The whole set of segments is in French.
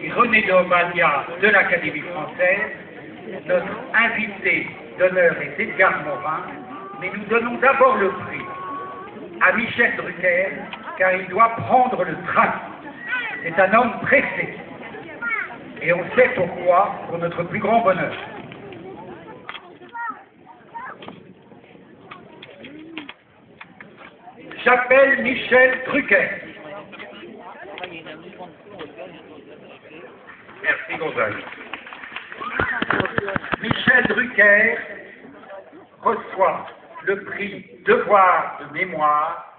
et René Dovadia de l'Académie française. Notre invité d'honneur est Edgar Morin, mais nous donnons d'abord le prix à Michel Drucker, car il doit prendre le train. C'est un homme pressé. Et on sait pourquoi, pour notre plus grand bonheur. J'appelle Michel Drucker. Merci Gonzague. Michel Drucker reçoit le prix Devoir de mémoire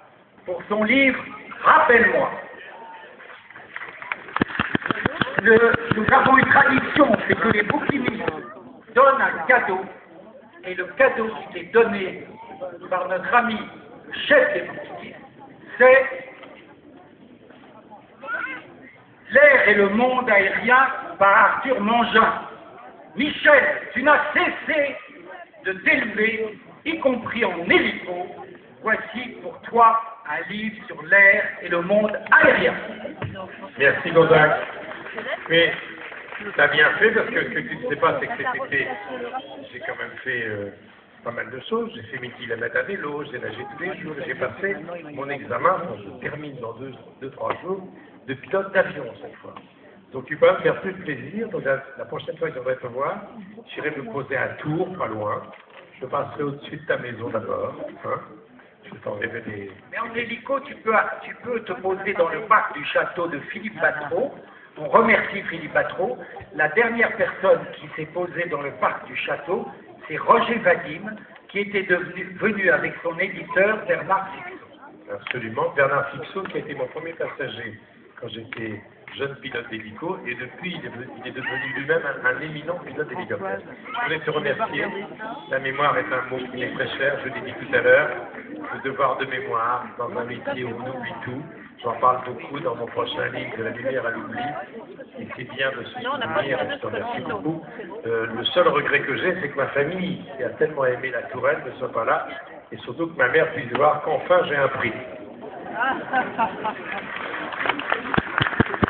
pour son livre Rappelle-moi. Nous avons une tradition, c'est que les bouquinistes donnent un cadeau, et le cadeau qui est donné par notre ami chef des bouquinistes, c'est L'air et le monde aérien par Arthur Mangin. Michel, tu n'as cessé de t'élever, y compris en hélico. Voici pour toi un livre sur l'air et le monde aérien. Merci Gonzague. Mais tu as bien fait parce que ce que tu ne sais pas, c'est que cet été, j'ai quand même fait pas mal de choses. J'ai fait 1000 km à vélo, j'ai nagé tous les jours, j'ai passé mon examen, je termine dans 2-3 jours, de pilote d'avion cette fois. Donc tu peux me faire plus de plaisir. Donc la prochaine fois que je viendrai te voir, j'irai me poser à Tours, pas loin. Je passerai au-dessus de ta maison d'abord. Hein. Je t'enverrai des... Mais en hélico, tu peux te poser dans le parc du château de Philippe Batreau. On remercie Philippe Batreau. La dernière personne qui s'est posée dans le parc du château, c'est Roger Vadim, qui était venu avec son éditeur Bernard Fixot. Absolument. Bernard Fixot, qui a été mon premier passager quand j'étais jeune pilote d'hélico, et depuis, il est devenu lui-même un éminent pilote d'hélicoptère. Je voulais te remercier. La mémoire est un mot qui m'est très cher, je l'ai dit tout à l'heure. Le devoir de mémoire, dans un métier où on oublie tout. J'en parle beaucoup dans mon prochain livre, De la lumière à l'oubli. Et c'est bien de se souvenir, je te remercie beaucoup. Le seul regret que j'ai, c'est que ma famille, qui a tellement aimé la Touraine, ne soit pas là, et surtout que ma mère puisse voir qu'enfin j'ai un prix.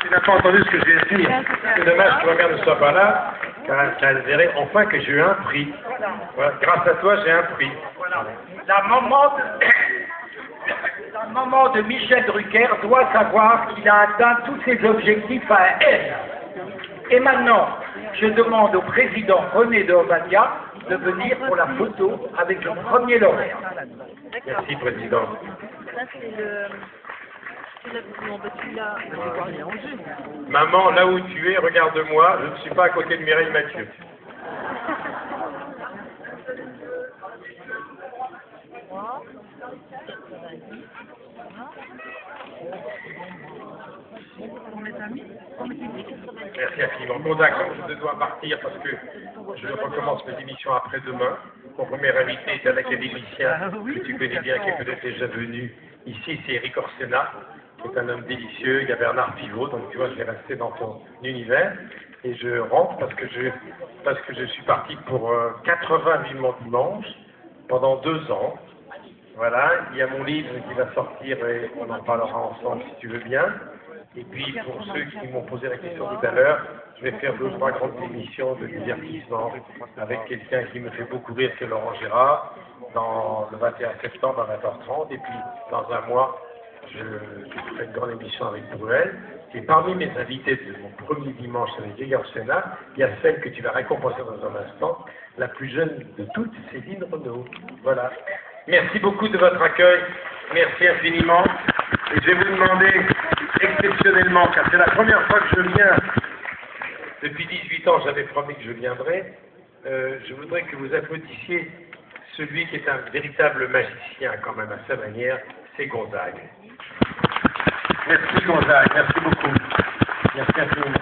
Tu n'as pas entendu ce que je viens de dire. C'est dommage que ma mère ne soit pas là, car elle verrait enfin que j'ai eu un prix. Voilà. Grâce à toi, j'ai un prix. Voilà. La maman de Michel Drucker doit savoir qu'il a atteint tous ses objectifs à elle. Et maintenant, je demande au président René Dovadia de venir pour la photo avec le premier lauréat. Merci, président. Ça, Maman, là où tu es, regarde-moi, je ne suis pas à côté de Mireille Mathieu. Merci infiniment. Bon, d'accord, je dois partir parce que je recommence mes émissions après-demain. Mon premier invité est un académicien que tu connais bien, qui est peut-être déjà venu ici, c'est Eric Orsena, qui est un homme délicieux. Il y a Bernard Pivot, donc tu vois, je vais rester dans ton univers. Et je rentre parce que je suis parti pour 80 vivements dimanche pendant 2 ans. Voilà, il y a mon livre qui va sortir et on en parlera ensemble si tu veux bien. Et puis pour ceux qui m'ont posé la question tout à l'heure, je vais faire 2 ou 3 grandes émissions de divertissement avec quelqu'un qui me fait beaucoup rire, c'est Laurent Gérard, dans le 21 septembre à 20h30. Et puis dans un mois, je ferai une grande émission avec Bruel. Et parmi mes invités de mon premier dimanche avec Gégor Sénat, il y a celle que tu vas récompenser dans un instant, la plus jeune de toutes, Céline Renaud. Voilà. Merci beaucoup de votre accueil. Merci infiniment. Et je vais vous demander exceptionnellement, car c'est la première fois que je viens, depuis 18 ans, j'avais promis que je viendrais, je voudrais que vous applaudissiez celui qui est un véritable magicien quand même à sa manière, c'est Gonzague. Merci Gonzague, merci beaucoup. Merci infiniment.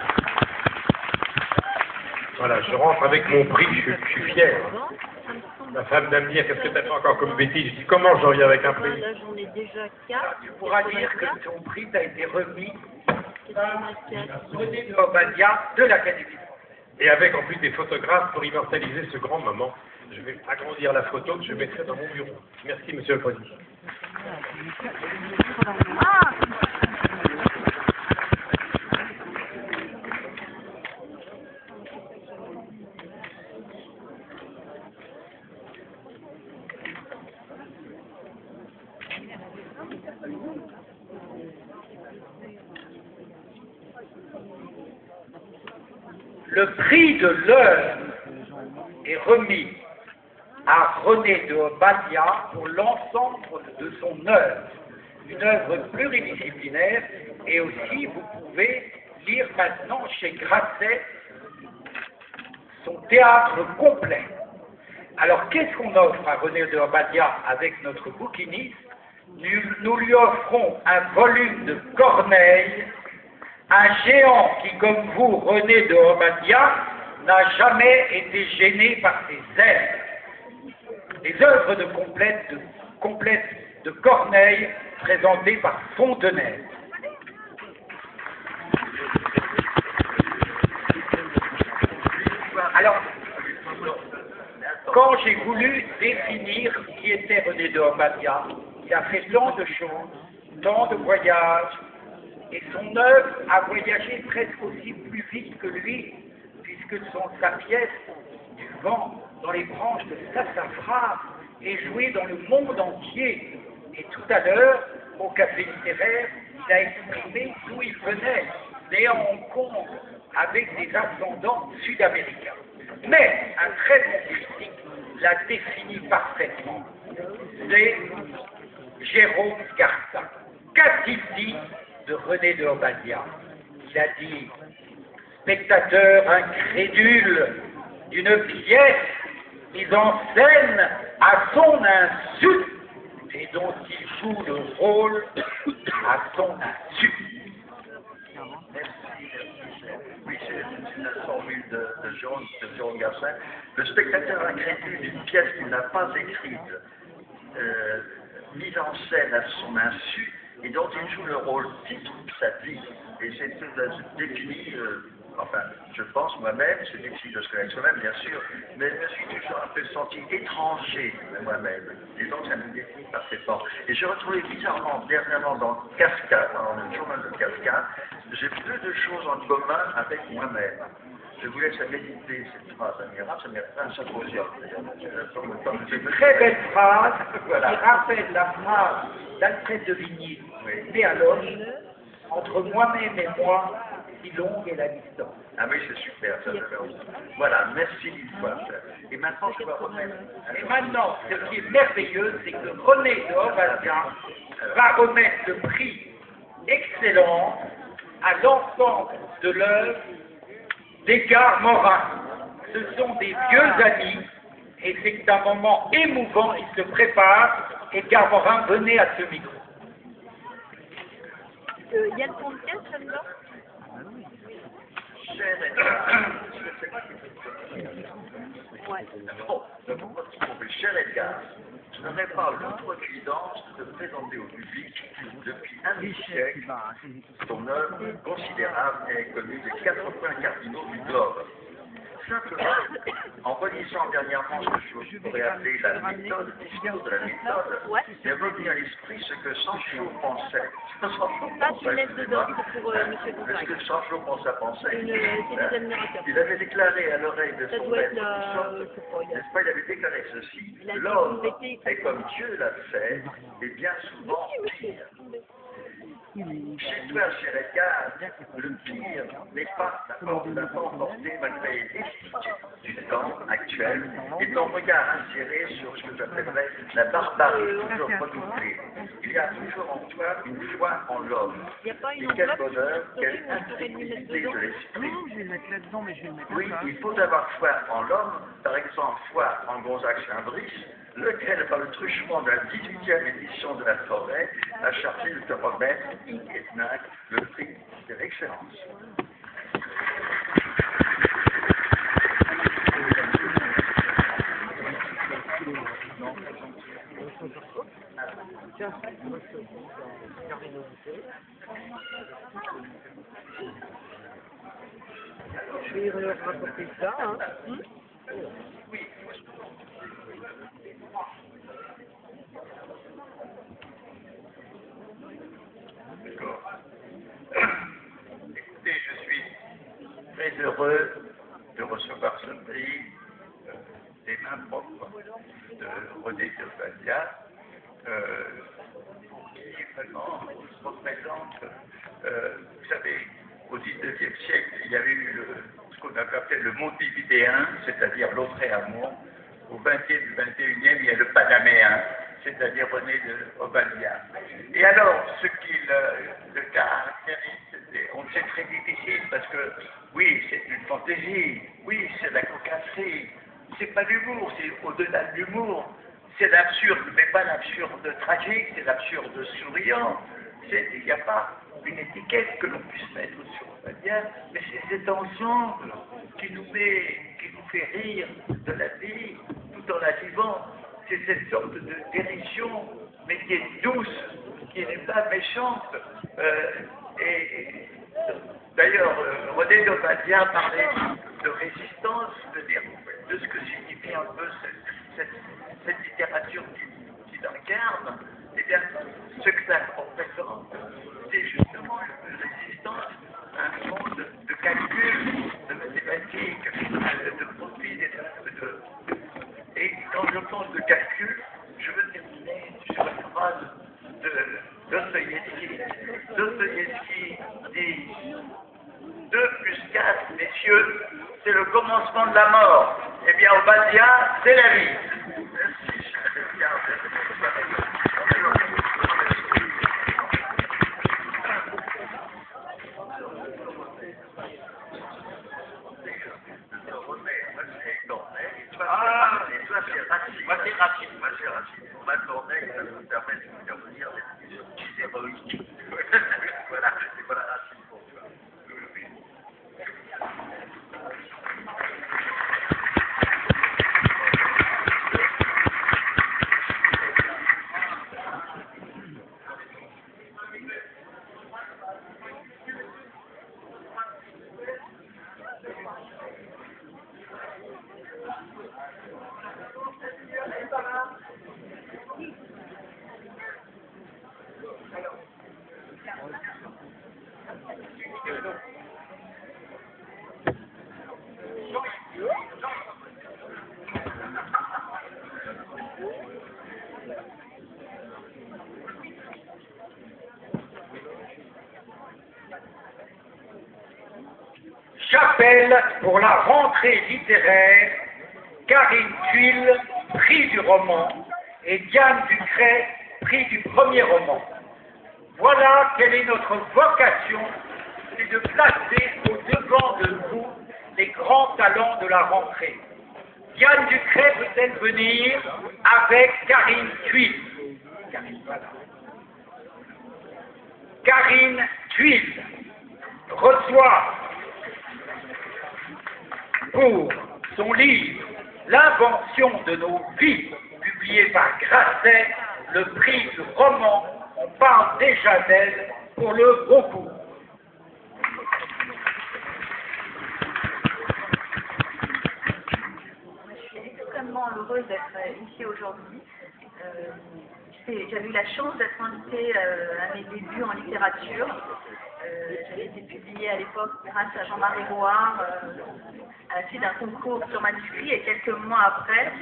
Voilà, je rentre avec mon prix, je suis fier. Ma femme va me dire, qu'est-ce que tu as fait encore comme bêtise? Je dis, comment je reviens avec un prix? Là, j'en ai déjà 4. Tu pourras dire que ton prix t'a été remis par René Dovadia de l'Académie française. Et avec en plus des photographes pour immortaliser ce grand moment. Je vais agrandir la photo que je mettrai dans mon bureau. Merci, Monsieur le Président. Le prix de l'œuvre est remis à René de Obadiah pour l'ensemble de son œuvre. Une œuvre pluridisciplinaire, et aussi vous pouvez lire maintenant chez Grasset son théâtre complet. Alors qu'est-ce qu'on offre à René de Obadiah avec notre bouquiniste? Nous lui offrons un volume de Corneille, un géant qui, comme vous, René de Obadiah, n'a jamais été gêné par ses ailes. Les œuvres de complète de Corneille présentées par Fontenelle. Alors, quand j'ai voulu définir qui était René de Obadiah, il a fait tant de choses, tant de voyages, et son œuvre a voyagé presque aussi plus vite que lui, puisque sa pièce du vent dans les branches de Sassafras est jouée dans le monde entier. Et tout à l'heure, au café littéraire, il a exprimé d'où il venait, des Hong Kong, avec des ascendants sud-américains. Mais un très bon critique l'a défini parfaitement. C'est Jérôme Garcin. Qu'a-t-il dit de René de Obadiah? Il a dit « Spectateur incrédule d'une pièce mise en scène à son insu et dont il joue le rôle à son insu. » Oui, c'est une formule de Jérôme Garcin. Le spectateur incrédule d'une pièce qu'il n'a pas écrite, mise en scène à son insu, et dont il joue le rôle toute sa vie. Et c'est défini, enfin, je pense moi-même, c'est difficile de se connaître soi-même, bien sûr, mais je me suis toujours un peu senti étranger de moi-même. Et donc, ça me définit parfaitement. Et j'ai retrouvé bizarrement, dernièrement, dans Kafka, dans le journal de Kafka, j'ai peu de choses en commun avec moi-même. Je vous laisse à méditer cette phrase admirable, ça mérite un symposium. Une très belle phrase qui rappelle la phrase d'Alfred de Vigny, Péaloche, entre moi-même et moi, si longue est la distance. Ah oui, c'est super, ça j'avais envie. Voilà, merci mille fois. Et maintenant, je vais remettre. Et maintenant, ce qui est merveilleux, c'est que René de Obadiah va remettre le prix excellent à l'ensemble de l'œuvre d'Edgar Morin. Ce sont des vieux amis, et c'est un moment émouvant, ils se préparent. Edgar Morin, venez à ce micro. Il y a le fond de caisse là-dedans? Cher Edgar, cher Edgar, je n'aurais pas l'outrecuidance de te présenter au public depuis un demi-siècle ton œuvre considérable et connue des 4 points cardinaux du globe. Simplement, en relisant dernièrement ce que je pourrais appeler la méthode, l'histoire de la méthode, il est revenu à l'esprit ce que Sancho pensait. Ça, tu laisses dedans, c'est pour M. Gouin. Ce que Sancho pensait. C'est des admirateurs. Il avait déclaré à l'oreille de Ça son doit maître, être n'est-ce pas, il avait déclaré ceci, Il a dit l'homme embêté, est comme Dieu l'a fait, et bien souvent pire. Chez toi, cher Edgar, le pire n'est pas la emporté malgré les difficultés du temps actuel et ton regard inséré sur ce que j'appellerais la barbarie toujours renouvelée. Il y a toujours en toi une foi en l'homme. Il n'y a pas Et une quel enveloppe bonheur, sur quelle lequel on pourrait lui mettre intégrité dedans? de l'esprit. Non, je vais le mettre là-dedans, mais je vais le mettre Oui, là. il faut avoir foi en l'homme, par exemple foi en Gonzague-Saint-Brice, lequel, par le truchement de la 18e édition de la Forêt, a chargé de te remettre, et le prix de l'excellence. Je vais rapporter ça. Hein. D'accord. Écoutez, je suis très heureux de recevoir ce prix des mains propres de René de Obadiah, qui vraiment représente, vous savez, au XIXe siècle, il y avait eu ce qu'on appelait le montevidéen, c'est-à-dire l'autre amour. Au XXIe, il y a le panaméen, c'est-à-dire René de Obadiah. Et alors, ce qui le caractérise, c'est très difficile parce que, oui, c'est une fantaisie, oui, c'est de la cocasserie, c'est pas l'humour, c'est au-delà de l'humour, c'est l'absurde, mais pas l'absurde tragique, c'est l'absurde souriant. Il n'y a pas une étiquette que l'on puisse mettre sur Obadiah, mais c'est cet ensemble qui nous fait rire de la vie, tout en la vivant. C'est cette sorte de dérision, mais qui est douce, qui n'est pas méchante. Et d'ailleurs, René d'Obadiah parlait de résistance, de ce que signifie un peu cette littérature qu'il incarne. Eh bien, ce que ça représente, c'est justement une résistance à un monde de calcul, de mathématiques, de profit, et quand je pense de calcul, je veux terminer sur une phrase de Dostoïevski. Dostoïevski dit 2 plus 4, messieurs, c'est le commencement de la mort. Eh bien, Obadiah, c'est la vie. Merci, Moi, c'est Racine. Ma Corneille, ça nous permet de venir des héroïques. Voilà, c'est voilà Racine pour toi. J'appelle pour la rentrée littéraire Karine Thuil, prix du roman, et Diane Ducret, prix du premier roman. Voilà quelle est notre vocation, c'est de placer au-devant de vous les grands talents de la rentrée. Diane Ducret peut-elle venir avec Karine Thuil? Karine Thuil reçoit pour son livre L'invention de nos vies, publié par Grasset, le prix du roman. On parle déjà d'elle pour le Goncourt. Je suis extrêmement heureuse d'être ici aujourd'hui. J'avais eu la chance d'être invitée à mes débuts en littérature. J'avais été publiée à l'époque grâce à Jean-Marie Roard à la suite d'un concours sur manuscrit, et quelques mois après,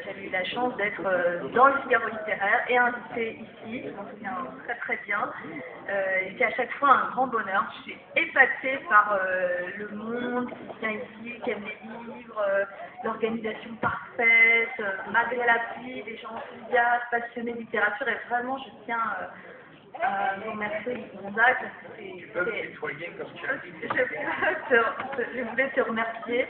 j'avais eu la chance d'être dans le Figaro littéraire et invitée ici. Je m'en souviens très très bien. C'est à chaque fois un grand bonheur. Je suis épatée par le monde qui vient ici, qui aime les livres, l'organisation parfaite, malgré la pluie, des gens enthousiastes, passionnés de littérature, et vraiment je tiens vous remercier, Gonzague. Tu peux me tutoyer comme tu as dit. Je voulais te remercier.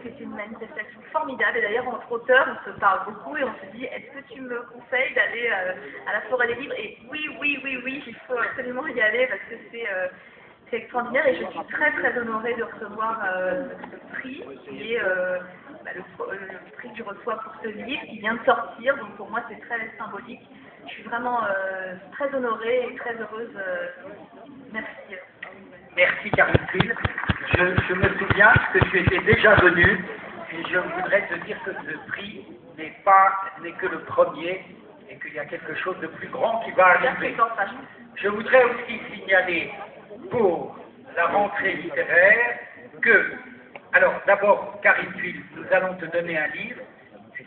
C'était une manifestation formidable. Et d'ailleurs, entre auteurs, on se parle beaucoup et on se dit, est-ce que tu me conseilles d'aller à la Forêt des Livres? Et oui, il faut absolument y aller parce que c'est extraordinaire, et je suis très très honorée de recevoir ce prix qui est le prix que je reçois pour ce livre qui vient de sortir. Donc pour moi, c'est très symbolique. Je suis vraiment très honorée et très heureuse. Merci. Merci Karine Thuil. Je me souviens que tu étais déjà venue, et je voudrais te dire que ce prix n'est que le premier, et qu'il y a quelque chose de plus grand qui va arriver. Je voudrais aussi signaler pour la rentrée littéraire que, alors d'abord Karine Thuil, nous allons te donner un livre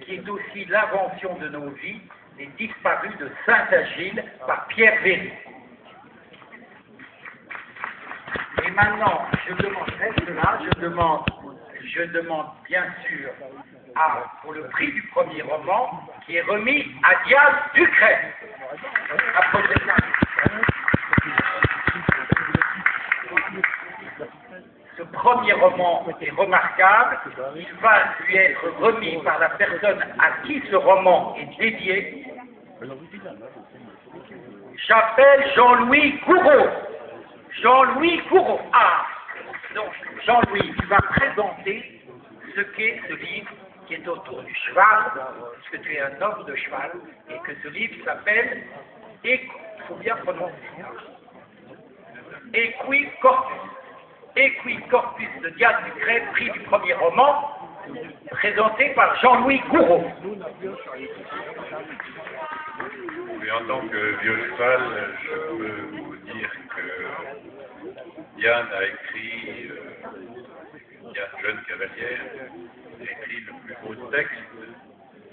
qui est aussi l'invention de nos vies, Les disparus de Saint-Agile par Pierre Véry. maintenant, je demande, reste là, je demande bien sûr pour le prix du premier roman qui est remis à Diane Ducret. Ce premier roman est remarquable, il va lui être remis par la personne à qui ce roman est dédié. J'appelle Jean-Louis Gouraud. Jean-Louis Gouraud. Ah, donc Jean-Louis, tu vas présenter ce qu'est ce livre qui est autour du cheval, puisque tu es un homme de cheval, et que ce livre s'appelle, il faut bien prononcer, Equicorpus. Equicorpus de Diane Ducret, prix du premier roman, présenté par Jean-Louis Gouraud. Oui, en tant que vieux cheval, je peux vous dire que Diane a écrit, Diane jeune cavalière, a écrit le plus beau texte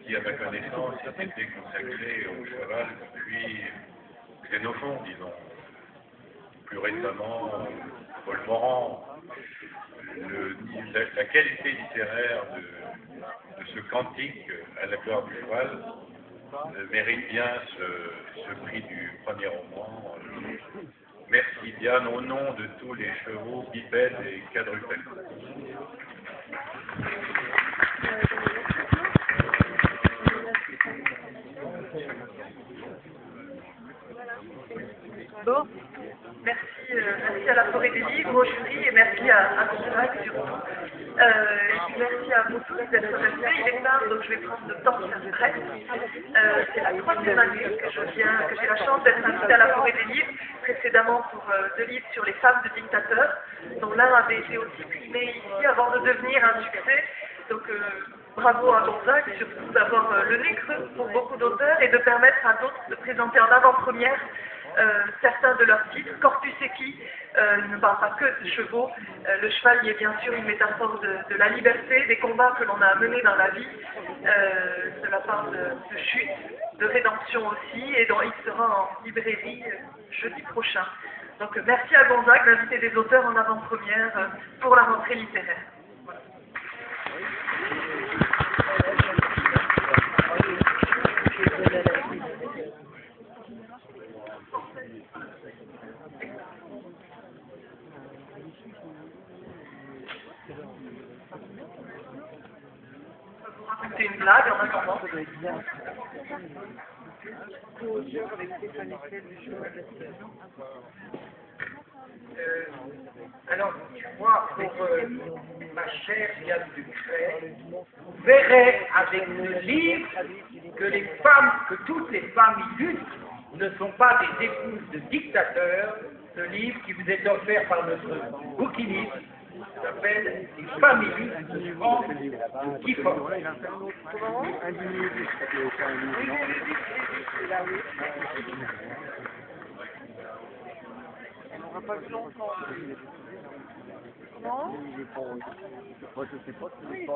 qui, à ma connaissance, a été consacré au cheval depuis Xénophon, disons. Plus récemment, Paul Morand. La qualité littéraire de ce cantique à la gloire du cheval mérite bien ce prix du premier roman. Merci Diane, au nom de tous les chevaux bipèdes et quadrupèdes. Bon, merci à la Forêt des Livres, au jury, et merci à Gonzague surtout. Merci à vous tous d'être restés. Il est tard, donc je vais prendre le temps de faire prêt. C'est la 3e année que j'ai la chance d'être invitée à la Forêt des Livres, précédemment pour 2 livres sur les femmes de dictateurs, dont l'un avait été aussi primé ici avant de devenir un succès. Donc bravo à Gonzague, surtout d'avoir le nez creux pour beaucoup d'auteurs et de permettre à d'autres de présenter en avant-première certains de leurs titres. Corpus Equi ne parle pas que de chevaux. Le cheval y est bien sûr une métaphore de la liberté, des combats que l'on a menés dans la vie. Cela parle de chute, de rédemption aussi, et dont il sera en librairie jeudi prochain. Donc merci à Gonzague d'inviter des auteurs en avant-première pour la rentrée littéraire. C'est une blague en attendant. Alors, tu vois, pour ma chère Diane Ducret, vous verrez avec le livre que toutes les femmes illustres ne sont pas des épouses de dictateurs. Ce livre qui vous est offert par notre bouquiniste s'appelle « Les femmes illustres de France de Guy Fawkes ». On n'a pas vu longtemps. Non. Moi je sais pas si il est pas.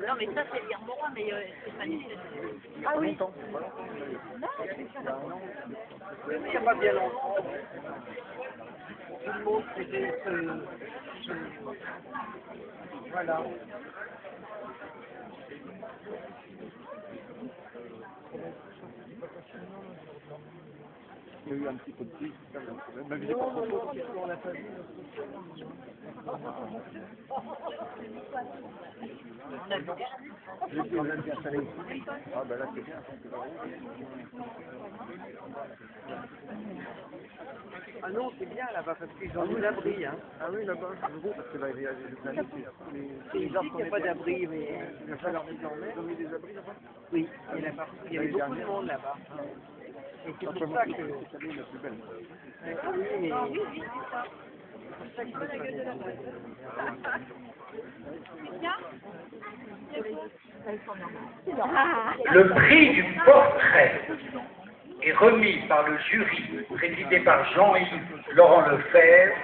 Non mais ça c'est Guillermo, mais Stéphanie. Ah oui. Non, il n'y a pas bien longtemps. Tout le monde faisait voilà. Il y a eu un petit peu de piste, c'est pas un problème. Mais j'ai pas trop on l'a pas vu. On a bien installé ici. Ah ben là c'est bien. Ah non, c'est bien là-bas parce qu'ils ont des abris. Hein. Ah oui, là-bas, c'est gros parce que là, il n'y a pas d'abri, mais il va falloir les emmener. Ils ont mis des abris là-bas. Oui, il y avait beaucoup de monde là-bas. Et c'est pour ça que c'est la plus belle. Oui, c'est pour ça que c'est la Le prix du portrait est remis par le jury, présidé par Jean-Yves Laurent Lefebvre,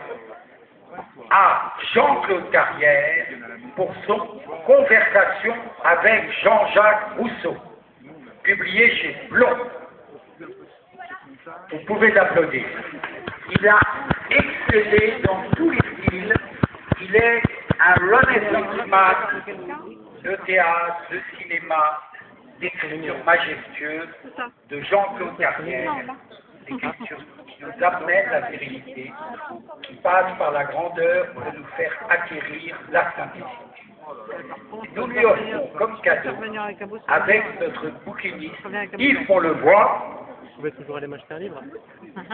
à Jean-Claude Carrière pour son Conversation avec Jean-Jacques Rousseau, publié chez Blond. Vous pouvez applaudir. Il a excellé dans tous les styles. Il est un renaissance man de théâtre, de cinéma, d'écriture majestueuse, de Jean-Claude Carrière, d'écriture qui nous amène la virilité, qui passe par la grandeur pour nous faire acquérir la simplicité. Nous lui offrons comme cadeau, avec notre bouquiniste Yves Fontlevoix, Vous pouvez toujours aller m'acheter un livre.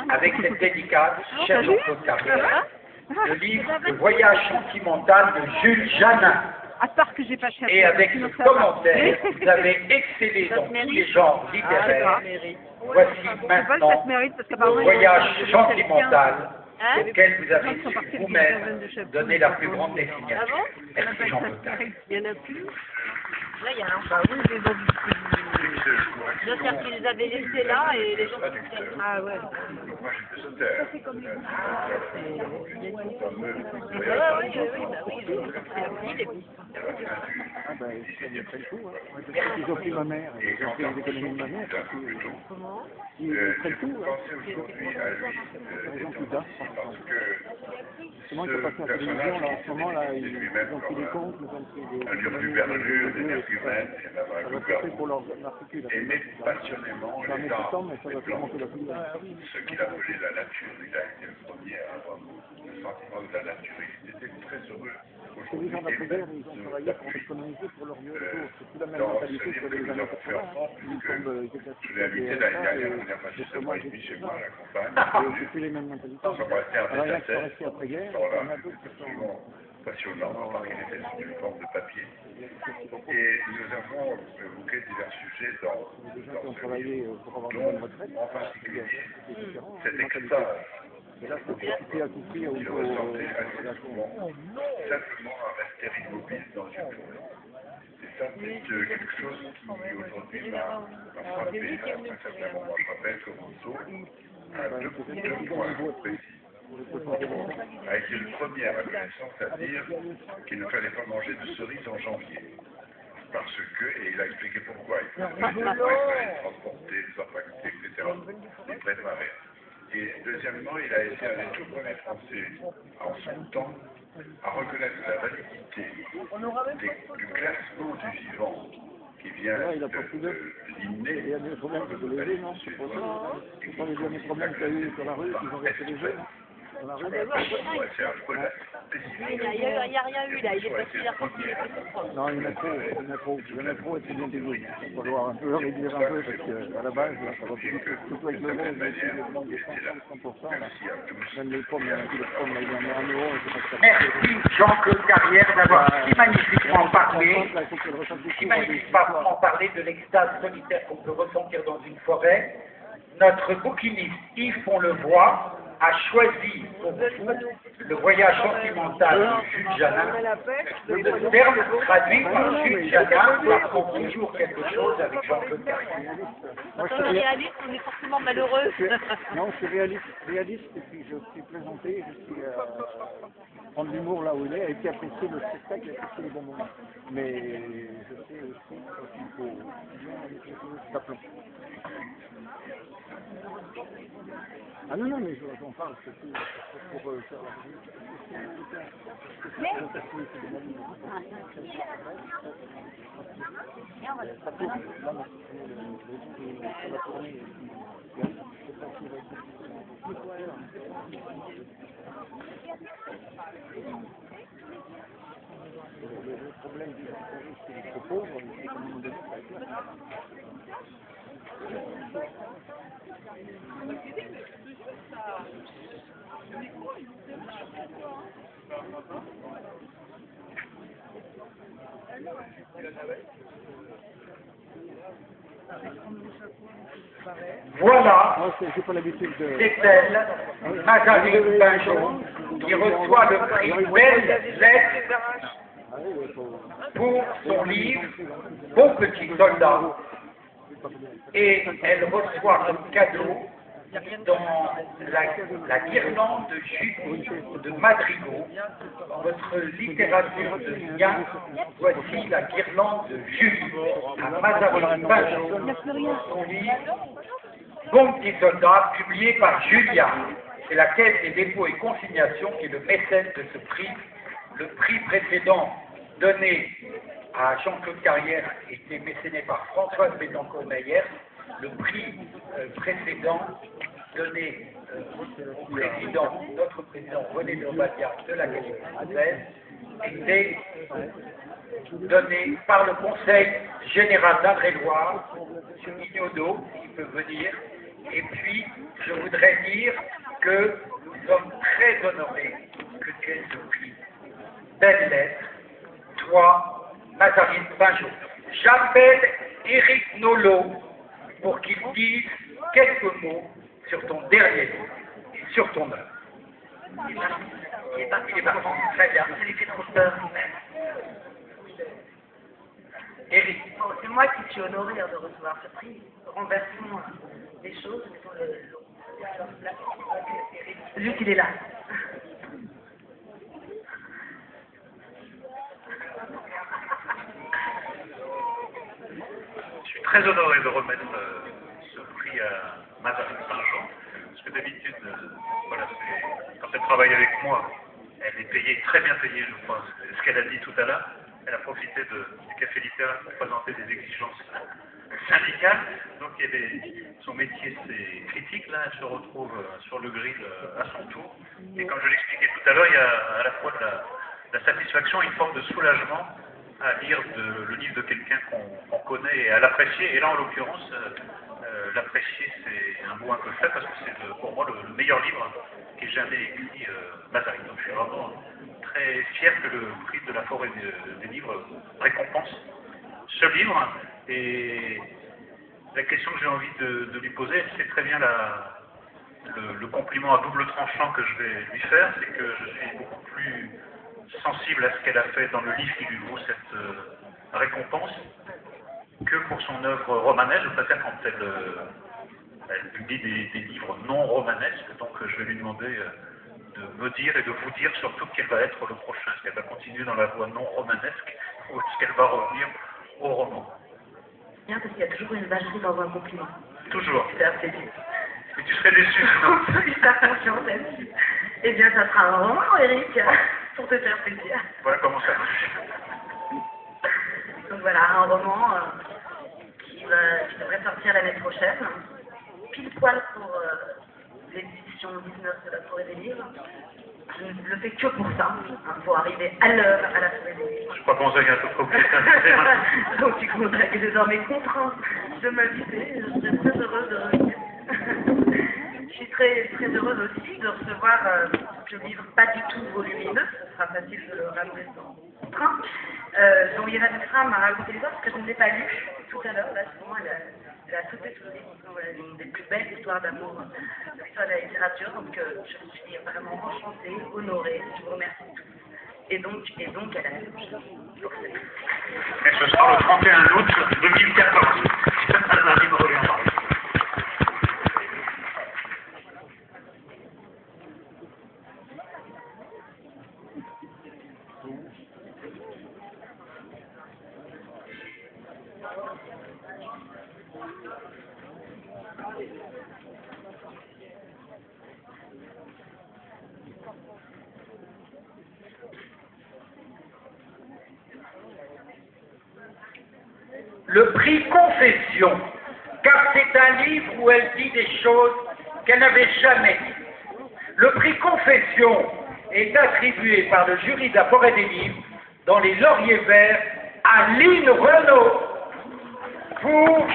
avec cette dédicace, cher Jean-Claude Carrière, le livre Le voyage sentimental de Jules Janin. À part que j'ai pas cherché. Et avec ce commentaire, vous avez excellé dans tous les genres littéraires. Voici maintenant le voyage sentimental auquel vous avez su vous-même donner la plus grande destination. Merci Jean-Claude Carrière. Il y en a plus. Là, il y a un Bah oui, les gens j'espère qu'ils les avaient laissés là et les gens Ah ouais. Moi, j'étais auteur. Ils ont pris ma mère, ils ont pris les économies de ma mère. Ils prennent tout. Pensez aujourd'hui à lui, parce que Comment ils sont passés à la télévision, là, en ce moment, là, ils ont pris des comptes, ils ont pris des... allure d'ouverture, d'énergie humaine, et d'avoir Ça va passer pour leur articule. aimé passionnément Ça met les du temps, arbres, mais ça les va plantes, commencer la plus. ce qu'il appelait la nature. Il a été le premier à avoir le sentiment de la nature. Il était très heureux. C'est les gens d'après-guerre, ils ont travaillé pour économiser pour leur vieux retour. C'est plus la même mentalité que les années 80. Ils tombent, Je l'ai invité l'année dernière, on a passé 7 mois et demi chez moi à la campagne. c'est plus les mêmes mentalités. Nous sommes restés en Alors, il y en a qui sont tête-à-tête. restés après-guerre, il y en a d'autres qui sont... Absolument passionnant, parce qu'il était sous une forme de papier. Et nous avons évoqué divers sujets dans Des gens qui ont travaillé pour avoir dont, une retraite, en particulier, c'est différent. cet extase Et là, c'est à tout prix au qu'il niveau ressentait assez souvent, simplement à rester immobile dans une forêt. Et ça, c'est quelque chose qui, aujourd'hui, m'a frappé à un certain moment. Je rappelle que Rousseau, à deux points précis, a été le premier à ma connaissance à dire qu'il ne fallait pas manger de cerises en janvier. Parce que, et il a expliqué pourquoi, il fallait transporter, les empaqueter, etc., les préparer. Et deuxièmement, il a été un des tout premiers Français en son temps à reconnaître la validité du classement du vivant qui vient de l'inné. Il y a des problèmes que les jeunes, non? C'est pas les derniers problèmes qu'il y a eu sur la rue, ils ont resté les jeunes. Dans la rue. C'est un peu la spécificité. Il n'y a rien eu là, il est passé la fois qu'il était propre. Non, il y en a trop, il y en a trop. Il y en a trop et c'est bien dégueu. Il va falloir un peu réduire un peu parce qu'à la base, là, ça va plus vite. Surtout avec le vent, il y a des 100%. Là. Même les pommes, il y en a qui les pommes, là, il y en a 1 euro, et c'est pas ça. Merci Jean-Claude Carrière d'avoir si magnifiquement parlé, de l'extase solitaire qu'on peut ressentir dans une forêt. Notre bouquiniste Yves Fontlevoix a choisi pour vous le voyage sentimental de Jules Janin. Le terme traduit par Jules Janin apprend toujours quelque chose avec Jean-Claude Carrière. Quand on est réaliste, on est forcément malheureux. Non, je suis réaliste et puis je suis plaisanté, je suis prendre l'humour là où il est et puis apprécier le spectacle et apprécier les bons moments. Mais je sais aussi qu'il faut s'appeler. Ah non, mais j'en parle, c'est pour faire le problème du c'est les trop pauvres, c'est comme on dit. Voilà, J'ai pas l'habitude de... c'est elle, Margarine Pinjon, qui reçoit le prix Belle Lettre pour son livre Bon petit soldat. Et elle reçoit comme cadeau dans la guirlande de Julie de Madrigal, votre littérature de lien, voici la guirlande de Julie à Mazarine Pinjon, son livre Bon petit soldat, publié par Julia. c'est la Caisse des dépôts et consignations qui est le mécène de ce prix. Le prix précédent donné à Jean-Claude Carrière était mécéné par Françoise Bettencourt-Meyer. Le prix précédent donné au président, notre président René Dobadia de l'Académie française, était donné par le Conseil général d'Indre-et-Loire, M. Mignaudeau, qui peut venir. Et puis, je voudrais dire que nous sommes très honorés que tu aies ce prix. Belle lettre, toi, Mazarine Pinjot. J'appelle Éric Nolot pour qu'il dise quelques mots sur ton dernier livre et sur ton œuvre. Il est parti, très bien. Ça lui fait trop peur. Éric. Bon, c'est moi qui suis honorée de recevoir ce prix. Renversons les choses. Juste, il est là. Je suis très honoré de remettre ce prix à Mazarine Pinjot, parce que d'habitude, voilà, quand elle travaille avec moi, elle est payée, très bien payée, je crois, ce qu'elle a dit tout à l'heure. Elle a profité du café littéraire pour présenter des exigences syndicales. Donc son métier c'est critique, là, elle se retrouve sur le grill à son tour. Et comme je l'expliquais tout à l'heure, il y a à la fois de la satisfaction et une forme de soulagement à lire le livre de quelqu'un qu'on connaît et à l'apprécier. Et là, en l'occurrence, l'apprécier, c'est un mot un peu fait parce que c'est pour moi le meilleur livre qu'ait jamais écrit Mazarine. Donc je suis vraiment très fier que le prix de la forêt des livres récompense ce livre. Et la question que j'ai envie de lui poser, c'est très bien le compliment à double tranchant que je vais lui faire, c'est que je suis beaucoup plus sensible à ce qu'elle a fait dans le livre qui lui vaut cette récompense que pour son œuvre romanesque. Peut-être quand elle publie des livres non romanesques, donc je vais lui demander de me dire et de vous dire surtout quel va être le prochain. Est-ce qu'elle va continuer dans la voie non romanesque ou est-ce qu'elle va revenir au roman? Bien, parce qu'il y a toujours une vacherie dans un compliment. Toujours. C'est assez dur. Mais tu serais déçu. On peut lui faire confiance là-dessus. Eh bien, ça sera un roman, Eric, pour te faire plaisir. Voilà comment ça marche. Donc voilà, un roman qui devrait sortir l'année prochaine, pile poil pour l'édition 19 de la Forêt des Livres. Je ne le fais que pour ça, pour arriver à l'heure à la Forêt des Livres. Je crois qu'on s'est un peu trop compliqué. Donc tu comprends que désormais contraint de m'inviter, je serais très heureuse de revenir. Je suis très, très heureuse aussi de recevoir ce livre pas du tout volumineux, ce sera facile de le ramener dans le train, dont Irène Fram m'a raconté l'histoire parce que je ne l'ai pas lu tout à l'heure, là pour moi elle a tout étudié, voilà, une des plus belles histoires d'amour de l'histoire de la littérature, donc je suis vraiment enchantée, honorée, je vous remercie tous. Et donc elle a Et ce sera le 31 août 2014. Lundi me reviendra. Le prix Confession, car c'est un livre où elle dit des choses qu'elle n'avait jamais dites. Le prix Confession est attribué par le jury de la Forêt des Livres dans les Lauriers Verts à Lynn Renaud pour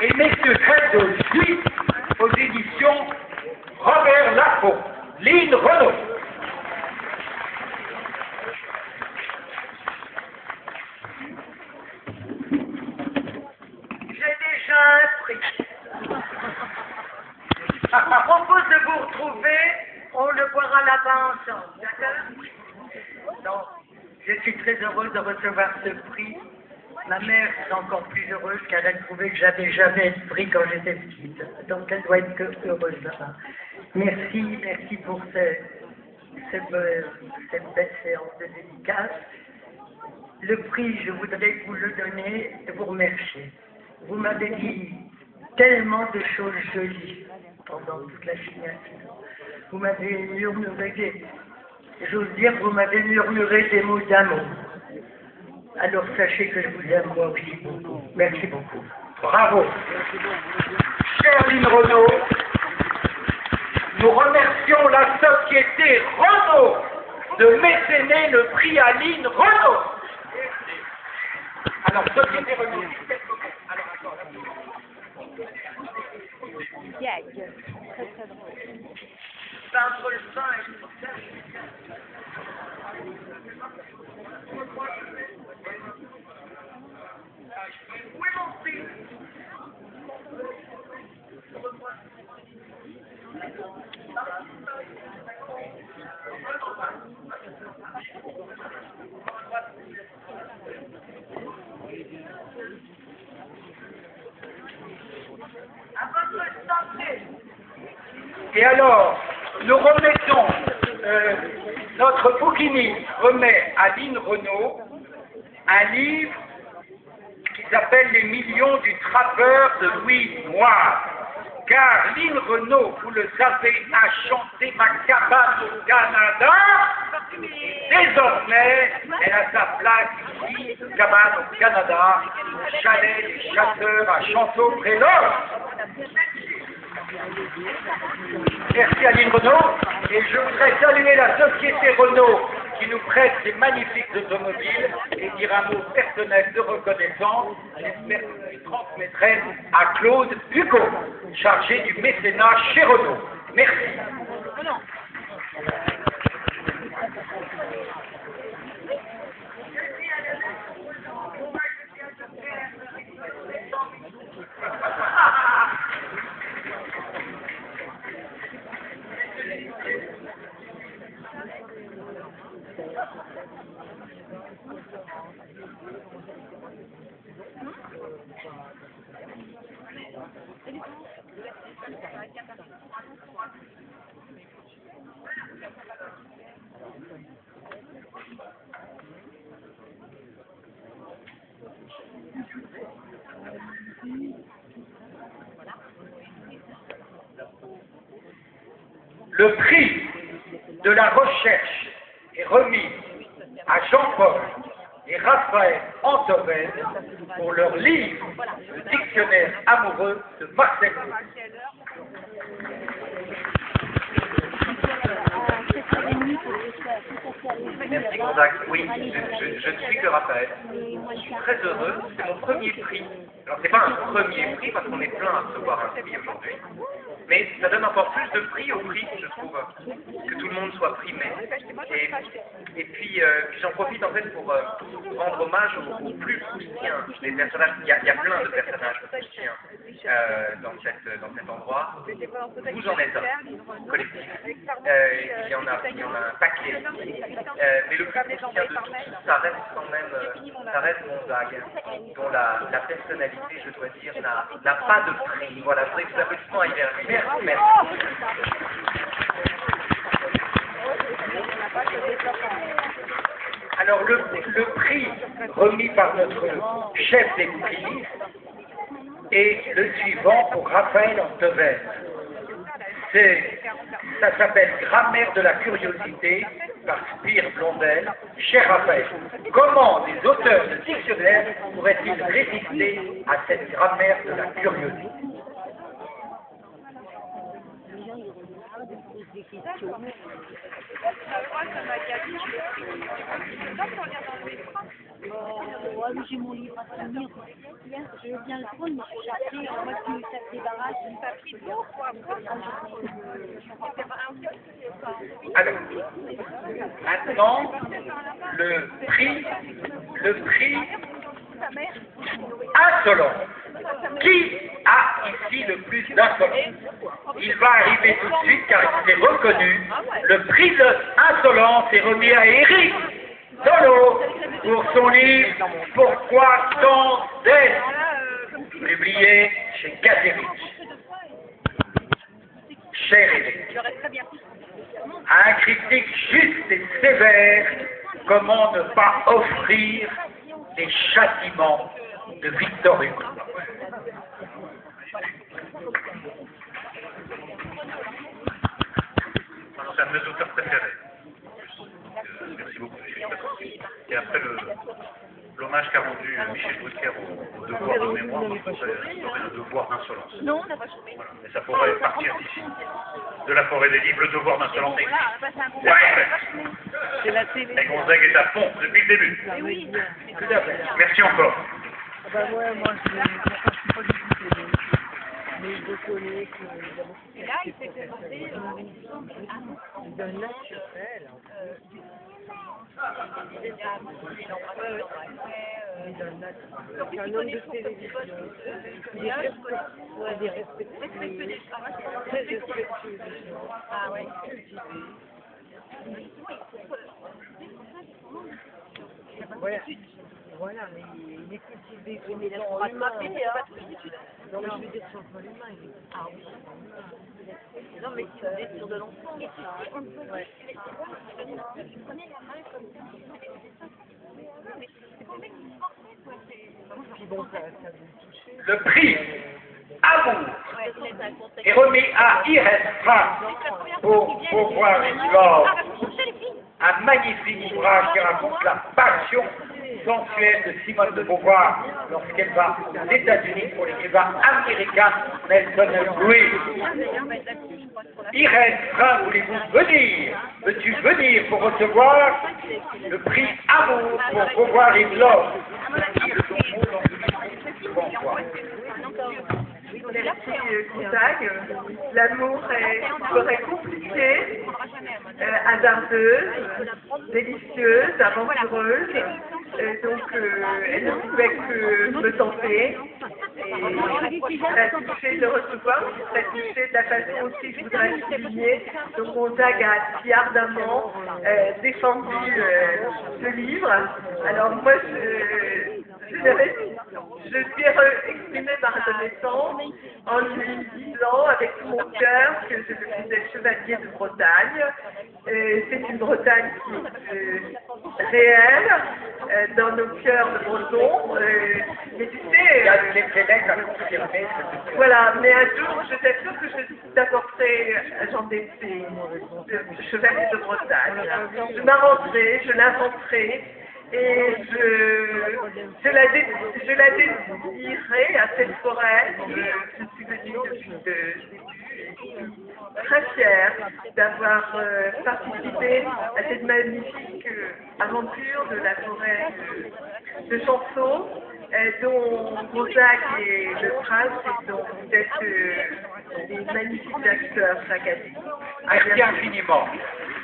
Et Messieurs Crête de Juif aux éditions Robert Laffont. Lynn Renaud. Je propose de vous retrouver, on le boira là-bas ensemble, d'accord? Non, je suis très heureuse de recevoir ce prix. Ma mère est encore plus heureuse car elle trouvait que j'avais jamais ce prix quand j'étais petite. Donc elle doit être heureuse là-bas. Merci pour cette belle séance de dédicace. Le prix, je voudrais vous le donner et vous remercier. Vous m'avez dit tellement de choses jolies. pendant toute la signature. Vous m'avez murmuré j'ose dire, vous m'avez murmuré des mots d'amour. Alors sachez que je vous aime moi aussi beaucoup. Merci beaucoup. Bravo. Chère Lynn Renaud, nous remercions la société Renaud de mécéner le prix à Lynn Renaud. Alors, société Renaud. Alors, attends, Gag. Très très drôle. Entre le pain et le et alors, nous remettons, notre bouquiniste remet à Lynn Renaud un livre qui s'appelle Les millions du trappeur de Louis Moire. Car Lynn Renaud, vous le savez, a chanté Ma cabane au Canada. Désormais, elle a sa place ici, cabane au Canada, chalet des chasseurs à Chanteau-Pré-Nord. Merci à Lynn Renaud, et je voudrais saluer la société Renault qui nous prête ces magnifiques automobiles et dire un mot personnel de reconnaissance. J'espère que vous les transmettrez à Claude Hugo, chargé du mécénat chez Renault. Merci. Le prix de la recherche est remis à Jean-Paul et Raphaël Antoven pour leur livre Le dictionnaire amoureux de Marcel Proust. Merci Gonzague. Oui, je ne suis que Raphaël. Je suis très heureux. C'est mon premier prix. Alors c'est pas un premier prix parce qu'on est plein à recevoir un prix aujourd'hui. Mais ça donne encore plus de prix au prix, je trouve, que tout le monde soit primé. Et puis j'en profite en fait pour rendre hommage aux plus proustiens des personnages. Il y a plein de personnages proustiens dans cet endroit. Vous en êtes un collectif. Il y en a un paquet. Mais le plus proustien de tous, ça reste quand même, ça reste Gonzague, dont la personnalité, je dois dire, n'a pas de prix. Voilà, je voudrais que vous applaudissements à Merci. Alors le prix remis par notre chef des bouquinistes est le suivant pour Raphaël Antoven. Ça s'appelle Grammaire de la curiosité par Spire Blondel. Cher Raphaël, comment les auteurs de dictionnaires pourraient-ils résister à cette grammaire de la curiosité? J'ai mon livre à finir. Je veux bien le prendre, mais je suis chargée en mode qui ça se débarrasse. Alors, maintenant, le prix insolent. Qui a ici le plus d'insolence? Il va arriver tout de suite car il s'est reconnu. Le prix de insolence est remis à Éric Dolo pour son livre Pourquoi tant d'aide, publié chez Gazérich. Cher Éric, à un critique juste et sévère, comment ne pas offrir les châtiments de Victor Hugo? un de mes auteurs préférés. Merci beaucoup, Michel. Et après l'hommage qu'a rendu Michel Drucker au devoir de mémoire, il aurait le devoir d'insolence. Non, on n'a pas changé. Voilà. Mais ça pourrait partir d'ici. De la forêt des livres, le devoir d'insolence existe. C'est la télé. Et Gonzague est à fond depuis le début. Oui. Tout à fait. Merci encore. Bah ouais, moi je ne suis pas du tout télé. Mais je connais qu'il y a beaucoup de Et là, il s'est présenté d'un naturel. C'est un homme de télévision. Il est respectueux. Très respectueux. Ah ouais. Voilà, mais il est cultivé comme il est humain. Non, mais je veux dire sur le plan humain. Ah oui. Non, mais il est sur de l'enfant. Ouais. Puis bon, ça veut toucher. Le prix Amour est remis à Irène Frank pour Beauvoir et Love, un magnifique ouvrage qui raconte la passion sensuelle de Simone de Beauvoir lorsqu'elle va aux États-Unis pour l'écrivain américain Nelson Louis. Irène Frank, voulez-vous venir? Veux-tu venir pour recevoir le prix Amour pour Beauvoir et Love? Bonsoir. Merci Gonzague. L'amour serait compliqué, hasardeuse, délicieuse, aventureuse. Donc elle ne pouvait que me tenter. Et je serais touchée de recevoir, je serais touchée de la façon aussi que je voudrais souligner. Donc Gonzague a si ardemment défendu ce livre. Alors moi je lui ai exprimé ma reconnaissance en lui disant avec tout mon cœur que je suis chevalier de Bretagne. C'est une Bretagne qui est réelle dans nos cœurs de Bretons. Mais tu sais, voilà, mais un jour je t'assure que je t'apporterai Jean Dessé, le chevalier de Bretagne. Je m'inventerai, je l'inventerai. Et je la dédierai à cette forêt. Je suis venue depuis le début. Très fière d'avoir participé à cette magnifique aventure de la forêt de Chanson, dont Gonzague est le prince et dont vous êtes des magnifiques acteurs chaque année. Merci infiniment.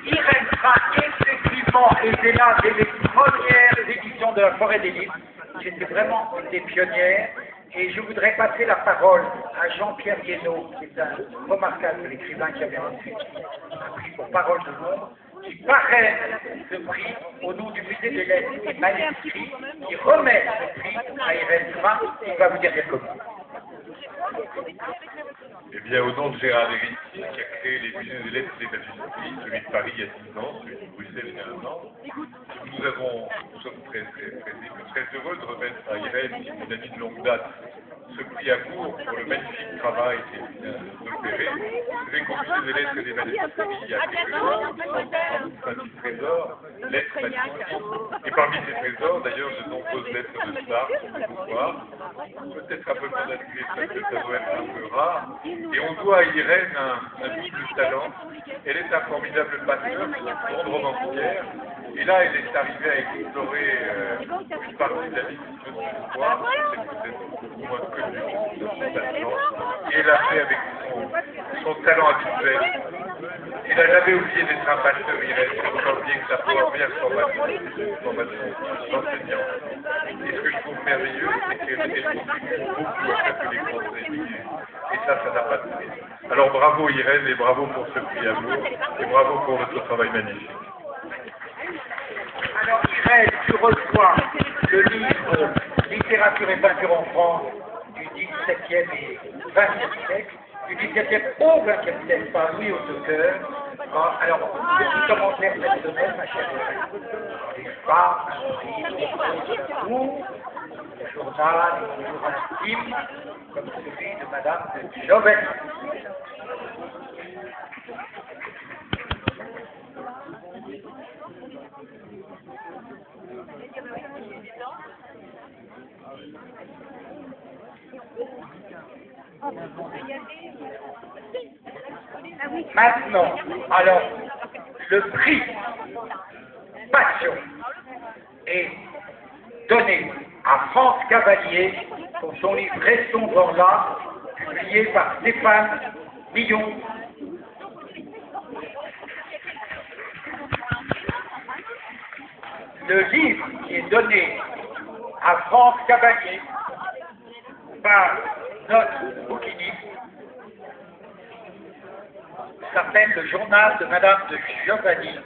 Irène Frank, effectivement, était là dès les premières éditions de la Forêt des Livres. J'étais vraiment une des pionnières. Et je voudrais passer la parole à Jean-Pierre Guénaud, qui est un remarquable écrivain qui avait reçu un prix pour Parole de l'ombre, qui parraine ce prix au nom du musée des lettres et manuscrits, qui remet ce prix à Irène Frank, qui va vous dire quelques mots. Eh bien, au nom de Gérard Lévy, qui a créé les musées des lettres et des manuscrits, celui de Paris il y a 10 ans, celui de Bruxelles il y a 1 an, nous sommes très heureux de remettre à Irène, qui est une amie de longue date, ce prix Amour pour le magnifique travail qu'elle vient d'opérer. Vous savez qu'au musée des lettres et des manuscrits, il y a quelque chose, un petit trésor, lettres manuscrites. Et parmi ces trésors, d'ailleurs, de nombreuses lettres de stars, on peut voir, peut-être un peu moins admirées parce que ça doit être un peu rare. Et on doit à Irène un double talent. Elle est un formidable passeur, c'est une grande romancière. Et là, elle est arrivée à explorer une partie de la vie de Simone de Beauvoir, c'est peut-être beaucoup moins connu de son talent. Et elle a fait avec son talent habituel. Elle n'a jamais oublié d'être un pasteur, Irène. Elle n'a pas oublié que sa première formation, c'est une formation d'enseignant. Et ce que je trouve merveilleux, c'est qu'elle contribue beaucoup à faire que les grands étudiés. Et ça n'a pas de prix. Alors bravo Irène et bravo pour ce prix Amour et bravo pour votre travail magnifique. Alors Irène, tu reçois le livre Littérature et peinture en France du XVIIe et XXe siècle, du XVIIe au XXe siècle par Louis Hautecoeur. Alors, petit commentaire cette semaine, ma chère Irène. Les femmes, un prix ou le journal, les jours intimes, comme celui de Madame de Jovet. Maintenant, alors, le prix Passion est donné à France Cavalier pour son livre Restons dans l'art, publié par Stéphane Millon. Le livre qui est donné à France Cavalier par notre bouquiniste s'appelle Le journal de Madame de Giovanni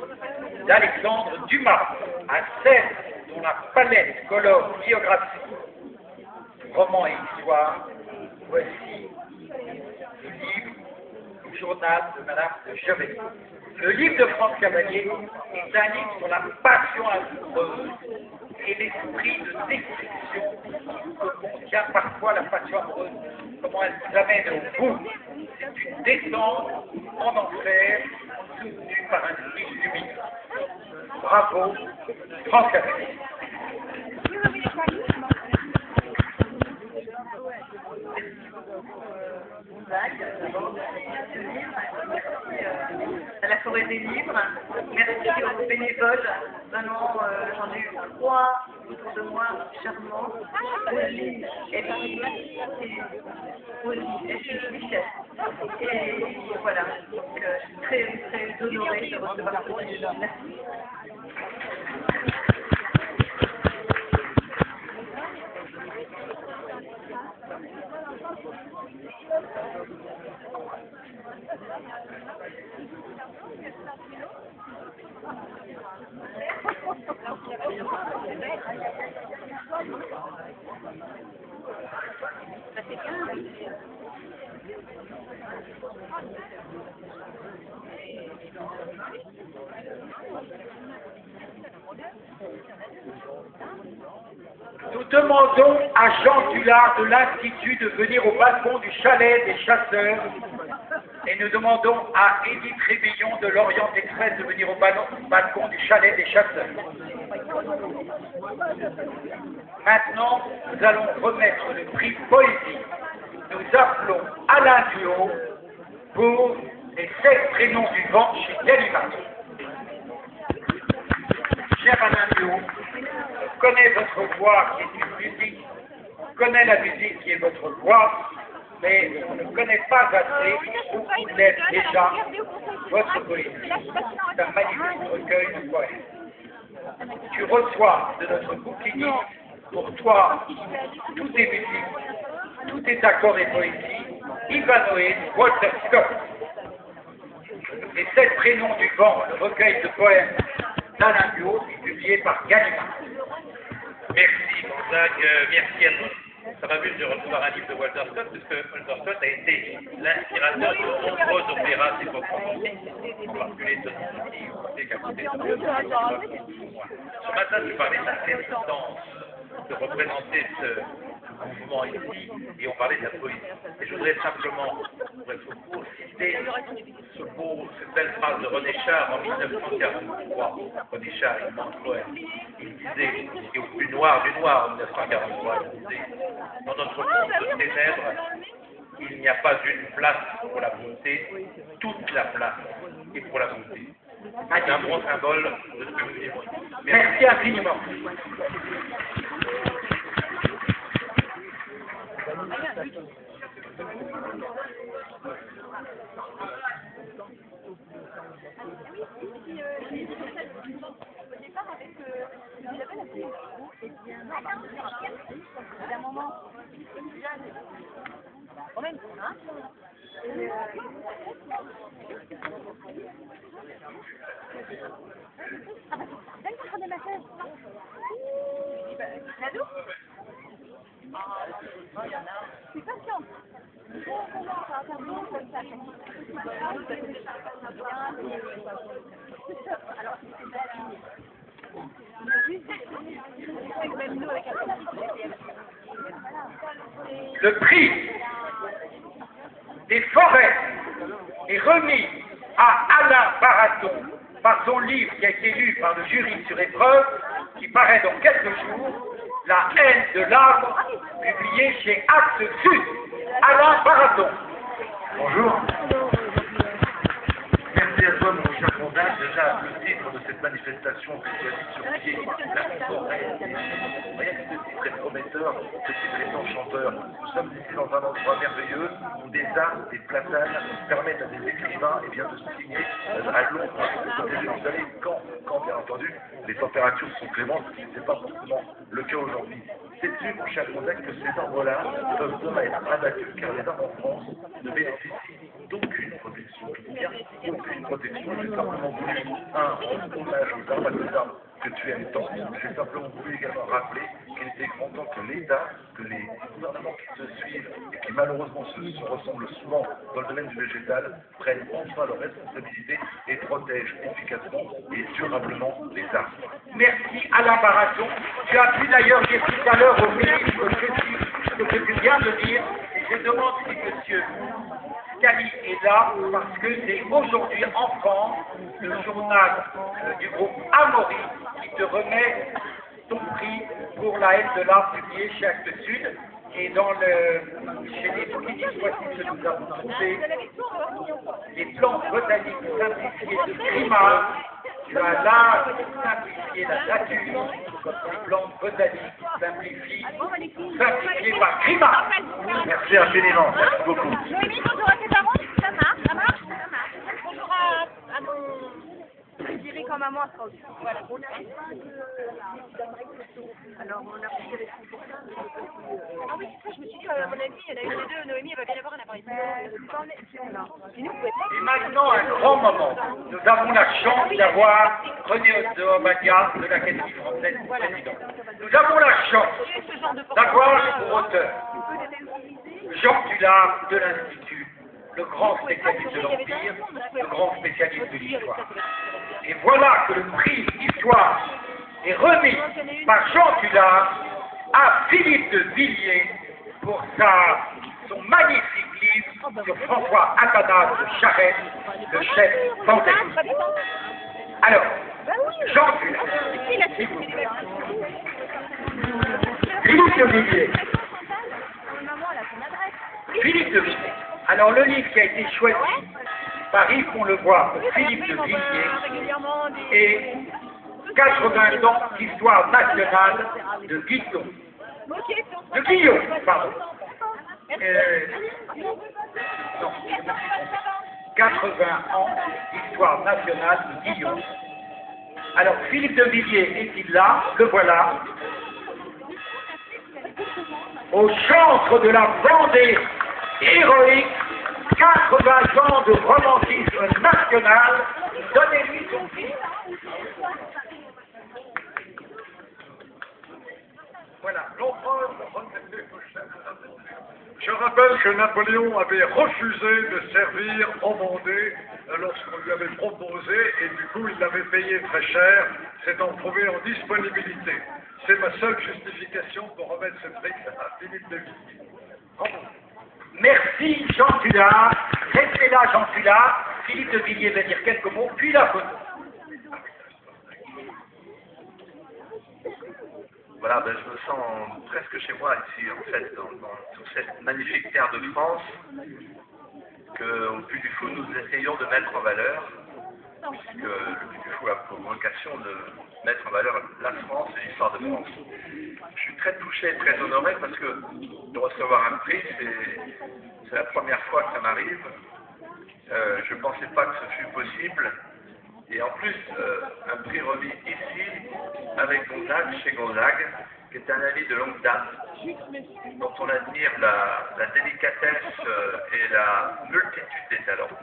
d'Alexandre Dumas, à scène dont la palette colore biographie, roman et histoire. Voici le livre Le journal de Madame de Giovanni. Le livre de France Cavalier est un livre sur la passion amoureuse et l'esprit de destruction que contient parfois la passion amoureuse, comment elle nous amène au bout. C'est une descente en enfer soutenue par un style humide. Bravo, France Cavalier. À la Forêt des Livres. Merci aux bénévoles. Vraiment, j'en ai eu 3 autour de moi charmants. Oli et Michel. Et voilà. Donc, je suis très honorée de recevoir ce prix. Merci. Nous demandons à Jean Dulard de l'Institut de venir au balcon du chalet des chasseurs et nous demandons à Édith Rébillon de l'Orient Express de venir au balcon du chalet des chasseurs. Maintenant, nous allons remettre le prix Poésie. Nous appelons Alain Duhaut pour les 7 prénoms du vent chez Gallimard. Cher Alain Duhaut, on connaît votre voix qui est une musique, on connaît la musique qui est votre voix, mais on ne connaît pas assez, beaucoup l'aiment déjà, votre poésie. C'est un magnifique recueil de poèmes. Tu reçois de notre bouquiniste, pour toi, tout est musique, tout est accord et poésie, Ivanhoé, Walter Scott. Les 7 prénoms du vent, le recueil de poèmes d'Alain Duhaut, est publié par Gallimard. Merci Gonzague, merci à tous. Ça m'amuse de recevoir un livre de Walter Scott, puisque Walter Scott a été l'inspirateur de nombreux opéras d'époque, en particulier de Tony qu'à côté de ce matin, je parlais de la résistance de représenter ce mouvement ici, et on parlait de la poésie. Et je voudrais simplement, pour être court, citer cette belle phrase de René Char en 1943. René Char, immense poète, il disait, et au plus noir du noir en 1943, il disait, dans notre monde de ténèbres, il n'y a pas une place pour la beauté, toute la place est pour la beauté. C'est un bon symbole de ce que nous vivons. Merci infiniment. Je suis patiente. Il faut qu'on va faire bon comme ça. Alors, c'est belle. Le prix des forêts est remis à Alain Baraton par son livre qui a été lu par le jury sur épreuve, qui paraît dans quelques jours, La haine de l'arbre, publié chez Actes Sud. Alain Baraton. Bonjour. Merci à toi, mon cher Condac. Déjà, le titre de cette manifestation que tu as mis sur pied, la forêt. Rien que ce titre est prometteur, ce titre est enchanteur. Nous sommes ici dans un endroit merveilleux où des arbres, des platanes permettent à des écrivains de se signer à l'ombre. Vous savez, quand bien entendu, les températures sont clémentes, ce n'est pas forcément le cas aujourd'hui. Sais-tu, mon cher Condac, que ces arbres-là peuvent demain être abattus car les arbres en France ne bénéficient d'aucune protection. Aucune protection. J'ai simplement voulu rendre hommage aux arbres, à ces arbres que tu aimes tant. J'ai simplement voulu également rappeler qu'il était grand temps que l'État, que les gouvernements qui se suivent et qui malheureusement se ressemblent souvent dans le domaine du végétal, prennent enfin leurs responsabilités et protègent efficacement et durablement les arbres. Merci Alain Baraton. Tu as pu d'ailleurs dire tout à l'heure au ministre ce que tu viens de dire. Et je demande si monsieur Scali est là parce que c'est aujourd'hui en France le journal du groupe Amaury qui te remet ton prix pour la haine de l'arbre publié chez Actes Sud. Et chez les politiques voici que nous avons trouvé les plans botaniques simplifiés de Grima. Tu as là simplifié la nature comme les plantes botaniques simplifiées par Grima. Merci infiniment. Merci beaucoup. Noémie, bonjour à tes parents. Ça marche. Bonjour à mon... Je dirais quand maman sera aussi. Voilà. Alors, on a pris des responsables. Ah oui, c'est ça, je me suis dit, à mon avis, il y en a une des deux, Noémie, elle va bien avoir un appareil. Et maintenant, un grand moment. Nous avons la chance d'avoir René Obadia de l'Académie française présidente. Nous avons la chance d'avoir pour auteur Jean Tullard de l'Institut, le grand spécialiste de l'Empire, le grand spécialiste de l'histoire. Et voilà que le prix Histoire est remis par Jean Tullard à Philippe de Villiers pour son magnifique livre sur François Athanase de Charette, le chef fantastique. Alors, Jean Tullard, s'il vous plaît. Philippe de Villiers. Philippe de Villiers. Alors, le livre qui a été choisi par Yves Fontlevoix pour Philippe de Villiers et 80 ans d'histoire nationale de Guillaume. De Guillaume, pardon. Non, 80 ans d'histoire nationale de Guillaume. Alors, Philippe de Villiers est-il là? Le voilà. Au chantre de la Vendée héroïque, 80 ans de romantisme national, donnez-lui son prix. Voilà, l'empereur Je rappelle que Napoléon avait refusé de servir en Vendée lorsqu'on lui avait proposé, et du coup il l'avait payé très cher, s'étant trouvé en disponibilité. C'est ma seule justification pour remettre ce prix à Philippe de Villiers. Bravo. Merci Jean Tullard. Restez là Jean Tullard. Philippe de Villiers va dire quelques mots, puis la photo. Voilà, je me sens presque chez moi ici, en fait, sur cette magnifique terre de France, qu'au Puy du Fou, nous essayons de mettre en valeur, puisque le Puy du Fou a pour vocation de mettre en valeur la France et l'histoire de France. Je suis très touché et très honoré parce que de recevoir un prix, c'est la première fois que ça m'arrive. Je ne pensais pas que ce fût possible. Et en plus, un prix remis ici, avec Gonzague, chez Gonzague, qui est un ami de longue date, dont on admire la délicatesse et la multitude des talents.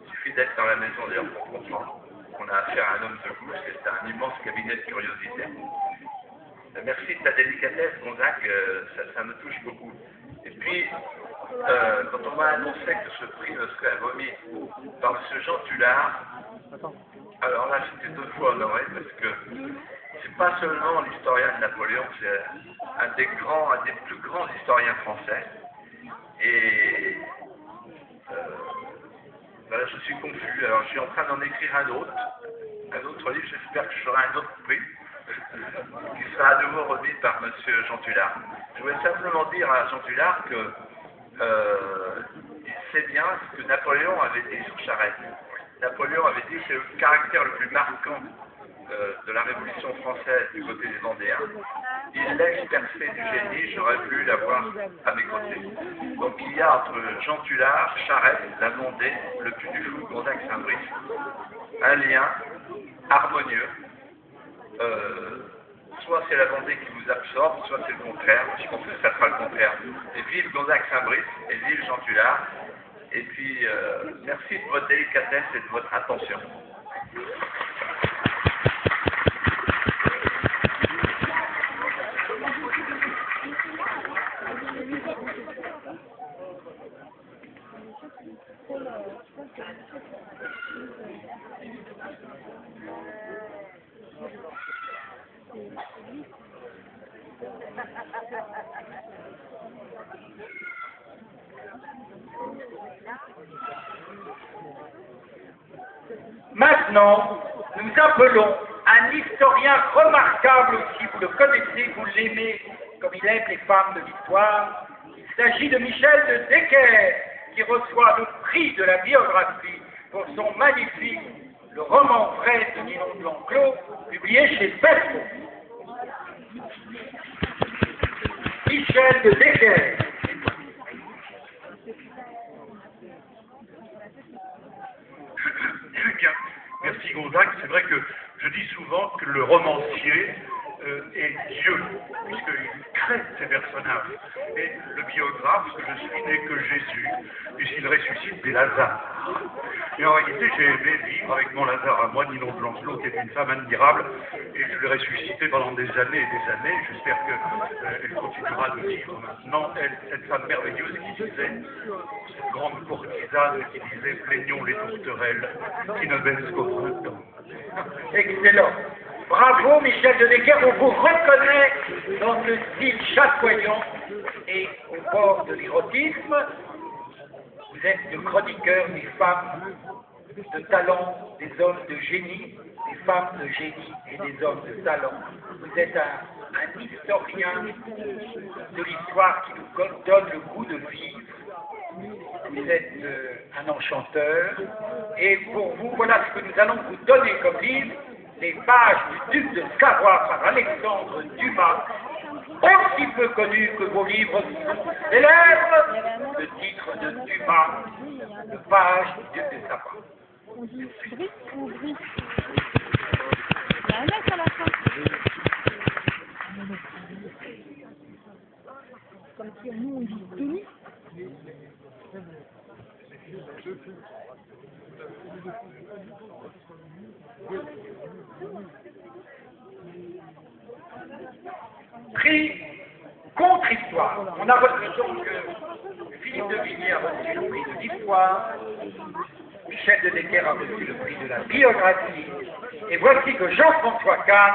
Il suffit d'être dans la maison d'ailleurs pour comprendre qu'on a affaire à un homme de goût, c'est un immense cabinet de curiosité. Merci de ta délicatesse, Gonzague, ça me touche beaucoup. Et puis, quand on m'a annoncé que ce prix me serait remis par M. Jean Tullard, alors là, j'étais deux fois honoré parce que c'est pas seulement l'historien de Napoléon, c'est un des plus grands historiens français. Et voilà, je suis confus. Alors, je suis en train d'en écrire un autre un autre livre, j'espère que j'aurai un autre prix, qui sera à nouveau remis par M. Jean Tullard. Je voulais simplement dire à Jean Tullard que il sait bien ce que Napoléon avait dit sur Charette. Napoléon avait dit que c'est le caractère le plus marquant de la Révolution française du côté des Vendéens. Il l'a exercé du génie, j'aurais pu l'avoir à mes côtés. Donc il y a entre Jean Tullard, Charette, la Vendée, le Puy du Fou, Gonzague-Saint-Brice, un lien harmonieux. Soit c'est la Vendée qui vous absorbe, soit c'est le contraire. Je pense que ça sera le contraire. Et vive Gonzague-Saint-Brice, et vive Jean Tullard. Et puis, merci de votre délicatesse et de votre attention. Maintenant, nous appelons un historien remarquable aussi, vous le connaissez, vous l'aimez comme il aime les femmes de l'histoire. Il s'agit de Michel de Decker, qui reçoit le prix de la biographie pour son magnifique Le roman vrai de Ninon de l'Enclos, publié chez Pesco. Michel de Decker. Bien. Merci Gonzague. C'est vrai que je dis souvent que le romancier est Dieu, puisqu'il crée ses personnages. Et le biographe, que je suis, n'est que Jésus, puisqu'il ressuscite des Lazars. Et en réalité, j'ai aimé vivre avec mon Lazare à moi, Ninon de l'Enclos, qui est une femme admirable, et je l'ai ressuscité pendant des années et des années. J'espère qu'elle continuera de vivre maintenant. Elle, cette femme merveilleuse qui disait, cette grande courtisane qui disait « Plaignons les tourterelles qui ne baissent qu'au printemps ». Excellent. Bravo Michel de Decker, on vous reconnaît dans ce style chatoyant et au bord de l'érotisme. Vous êtes le chroniqueur des femmes de talent, des hommes de génie, des femmes de génie et des hommes de talent. Vous êtes un historien de l'histoire qui nous donne le goût de vivre. Vous êtes un enchanteur. Et pour vous, voilà ce que nous allons vous donner comme livre, les pages du Duc de Savoie par Alexandre Dumas, aussi peu connu que vos livres sont célèbres. Le titre de Dumas, le page du Duc de Savoie. On dit bris ou bris. Il y a un S à la fin. Comme si nous on dit demi. Prix contre-histoire. On a reçu donc Philippe de Villiers a reçu le prix de l'histoire, Michel de Decker a reçu le prix de la biographie, et voici que Jean-François Kahn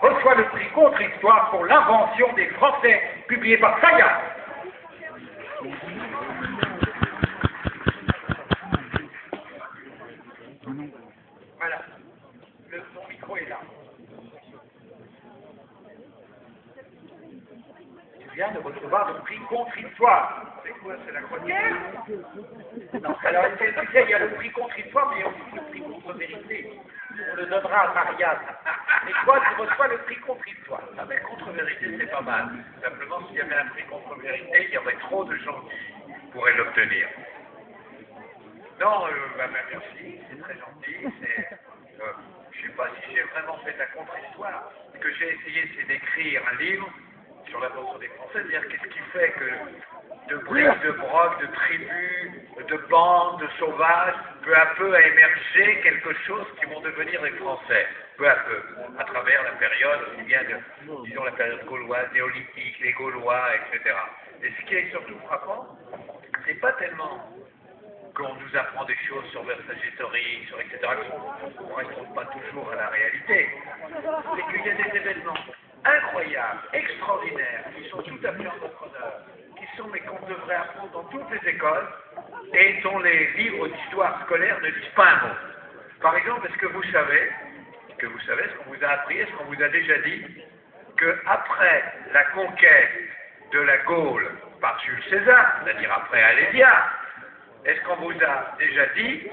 reçoit le prix contre-histoire pour l'invention des Français, publié par Saga. Voilà, mon micro est là. Tu viens de recevoir le prix contre-histoire. C'est quoi, c'est la chronique? Non, alors, tu sais, il y a le prix contre-histoire, mais il y a aussi le prix contre-vérité. On le donnera à Marianne. Et toi, tu reçois le prix contre-histoire. Ah mais contre-vérité, c'est pas mal. Simplement, s'il y avait un prix contre-vérité, il y aurait trop de gens qui pourraient l'obtenir. Non, merci, c'est très gentil. Je ne sais pas si j'ai vraiment fait la contre-histoire. Ce que j'ai essayé, c'est d'écrire un livre sur l'invention des Français, c'est-à-dire qu'est-ce qui fait que de briques, de brocs, de tribus, de bandes, de sauvages, peu à peu a émergé quelque chose qui vont devenir les Français, peu à peu, à travers la période, aussi bien de, disons, la période gauloise, néolithique, les Gaulois, etc. Et ce qui est surtout frappant, c'est pas tellement qu'on nous apprend des choses sur Vercingétorix, sur etc., qui ne correspondent pas toujours à la réalité, c'est qu'il y a des événements incroyables, extraordinaires, qui sont tout à fait entrepreneurs, mais qu'on devrait apprendre dans toutes les écoles et dont les livres d'histoire scolaire ne disent pas un mot. Par exemple, est-ce que vous savez que vous savez ce qu'on vous a appris, est-ce qu'on vous a déjà dit qu'après la conquête de la Gaule par Jules César, c'est-à-dire après Alésia, est-ce qu'on vous a déjà dit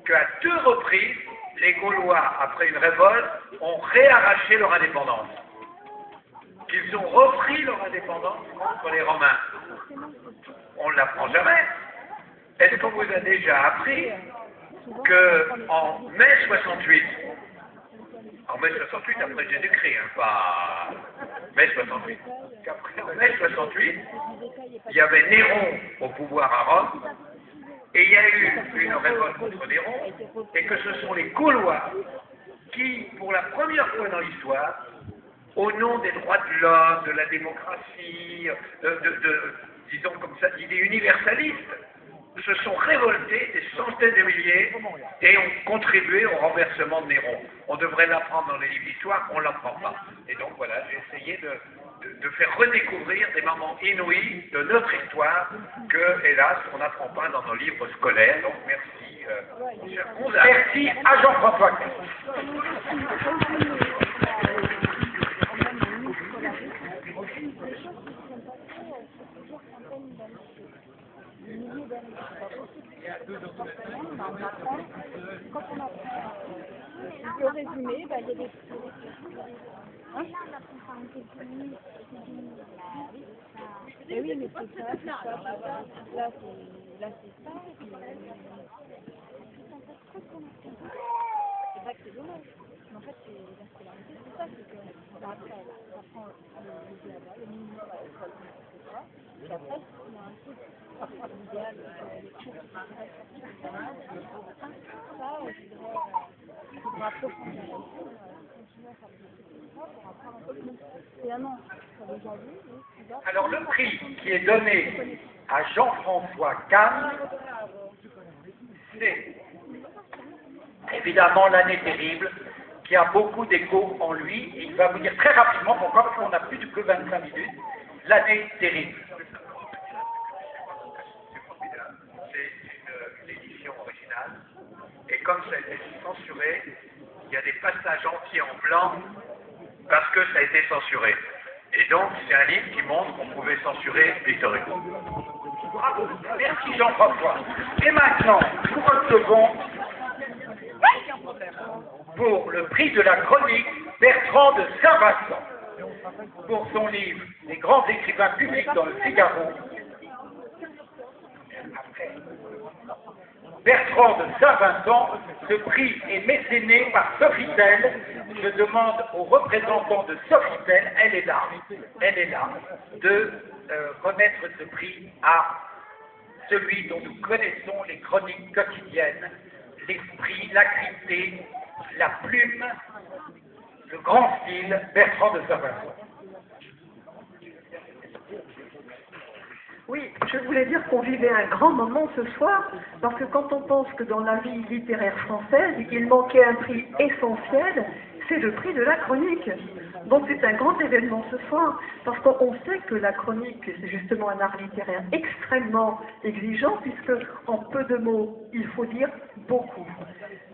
qu'à 2 reprises, les Gaulois, après une révolte, ont réarraché leur indépendance? Qu'ils ont repris leur indépendance contre les Romains? On ne l'apprend jamais. Est-ce qu'on vous a déjà appris qu'en mai 68, en mai 68 après Jésus-Christ, pas mai 68, qu'après en mai 68, il y avait Néron au pouvoir à Rome, et il y a eu une révolte contre Néron, et que ce sont les Gaulois qui, pour la première fois dans l'histoire, au nom des droits de l'homme, de la démocratie, disons comme ça, d'idées universalistes, se sont révoltés, des centaines de milliers, et ont contribué au renversement de Néron. On devrait l'apprendre dans les livres d'histoire, on ne l'apprend pas. Et donc voilà, j'ai essayé de faire redécouvrir des moments inouïs de notre histoire que, hélas, on n'apprend pas dans nos livres scolaires. Donc merci, mon cher Gonzague. Merci à Jean-François. Quand on apprend le résumé, il y a des... Hein? Mais oui, mais c'est ça, là c'est ça. C'est vrai que c'est dommage. Mais en fait, la scolarité, c'est ça, c'est que après, on apprend le diable, le minimum à l'école, etc. Et après, il y a un truc l'idéal, les cours, ça, je dirais, il faudra approfondir continuer à faire des études pour apprendre un peu plus. Finalement, ça déjà vu. Alors le prix qui est donné à Jean-François Kahn, c'est évidemment l'année terrible, qui a beaucoup d'écho en lui, et il va vous dire très rapidement pourquoi, parce qu'on n'a plus que 25 minutes, l'année terrible. C'est une édition originale, et comme ça a été censuré, il y a des passages entiers en blanc parce que ça a été censuré. Et donc, c'est un livre qui montre qu'on pouvait censurer Victor Hugo. Bravo, merci Jean-François. Et maintenant, nous recevons pour le prix de la chronique Bertrand de Saint-Vincent pour son livre « Les grands écrivains publics dans le Figaro ». Bertrand de Saint-Vincent, ce prix est mécéné par Sofitel. Je demande aux représentants de Sofitel, elle est là, de remettre ce prix à celui dont nous connaissons les chroniques quotidiennes, l'esprit, l'acuité, la plume, le grand style, Bertrand de Saint-Vincent. Oui, je voulais dire qu'on vivait un grand moment ce soir, parce que quand on pense que dans la vie littéraire française, il manquait un prix essentiel, c'est le prix de la chronique. Donc c'est un grand événement ce soir, parce qu'on sait que la chronique, c'est justement un art littéraire extrêmement exigeant, puisque en peu de mots, il faut dire beaucoup.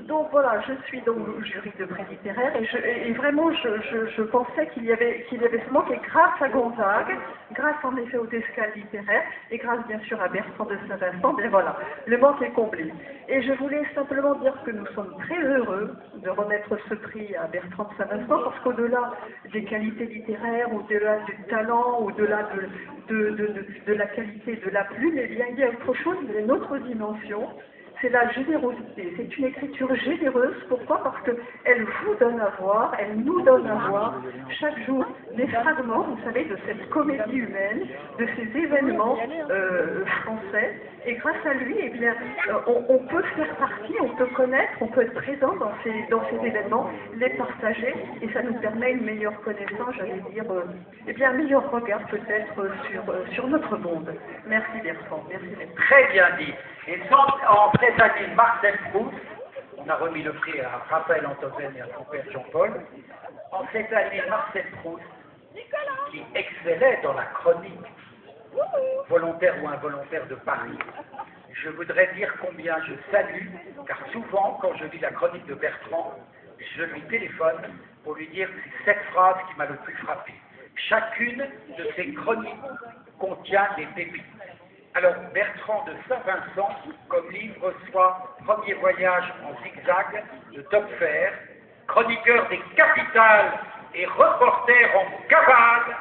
Donc voilà, je suis dans le jury de prix littéraire, et vraiment je pensais qu'il y avait ce manque, et grâce à Gonzague, grâce en effet aux escales littéraires, et grâce bien sûr à Bertrand de Saint-Vincent, bien voilà, le manque est comblé. Et je voulais simplement dire que nous sommes très heureux de remettre ce prix à Bertrand de Saint-Vincent, parce qu'au-delà des qualités littéraires, au-delà du talent, au-delà de la qualité de la plume, eh bien il y a autre chose, il y a une autre dimension. C'est la générosité, c'est une écriture généreuse. Pourquoi? Parce qu'elle vous donne à voir, elle nous donne à voir chaque jour des fragments, vous savez, de cette comédie humaine, de ces événements français. Et grâce à lui, eh bien, on peut faire partie, on peut connaître, on peut être présent dans ces événements, les partager, et ça nous permet une meilleure connaissance, j'allais dire, eh bien, un meilleur regard peut-être sur notre monde. Merci Bertrand, merci Bertrand. Très bien dit. Et en cette année, Marcel Proust, on a remis le prix à Raphaël Antoven et à son père Jean-Paul, en cette année, Marcel Proust, qui excellait dans la chronique, volontaire ou involontaire de Paris, je voudrais dire combien je salue, car souvent, quand je lis la chronique de Bertrand, je lui téléphone pour lui dire que c'est cette phrase qui m'a le plus frappé. Chacune de ces chroniques contient des pépites. Alors, Bertrand de Saint-Vincent, comme livre, reçoit Premier voyage en zigzag de Topfer, chroniqueur des capitales et reporter en cavale,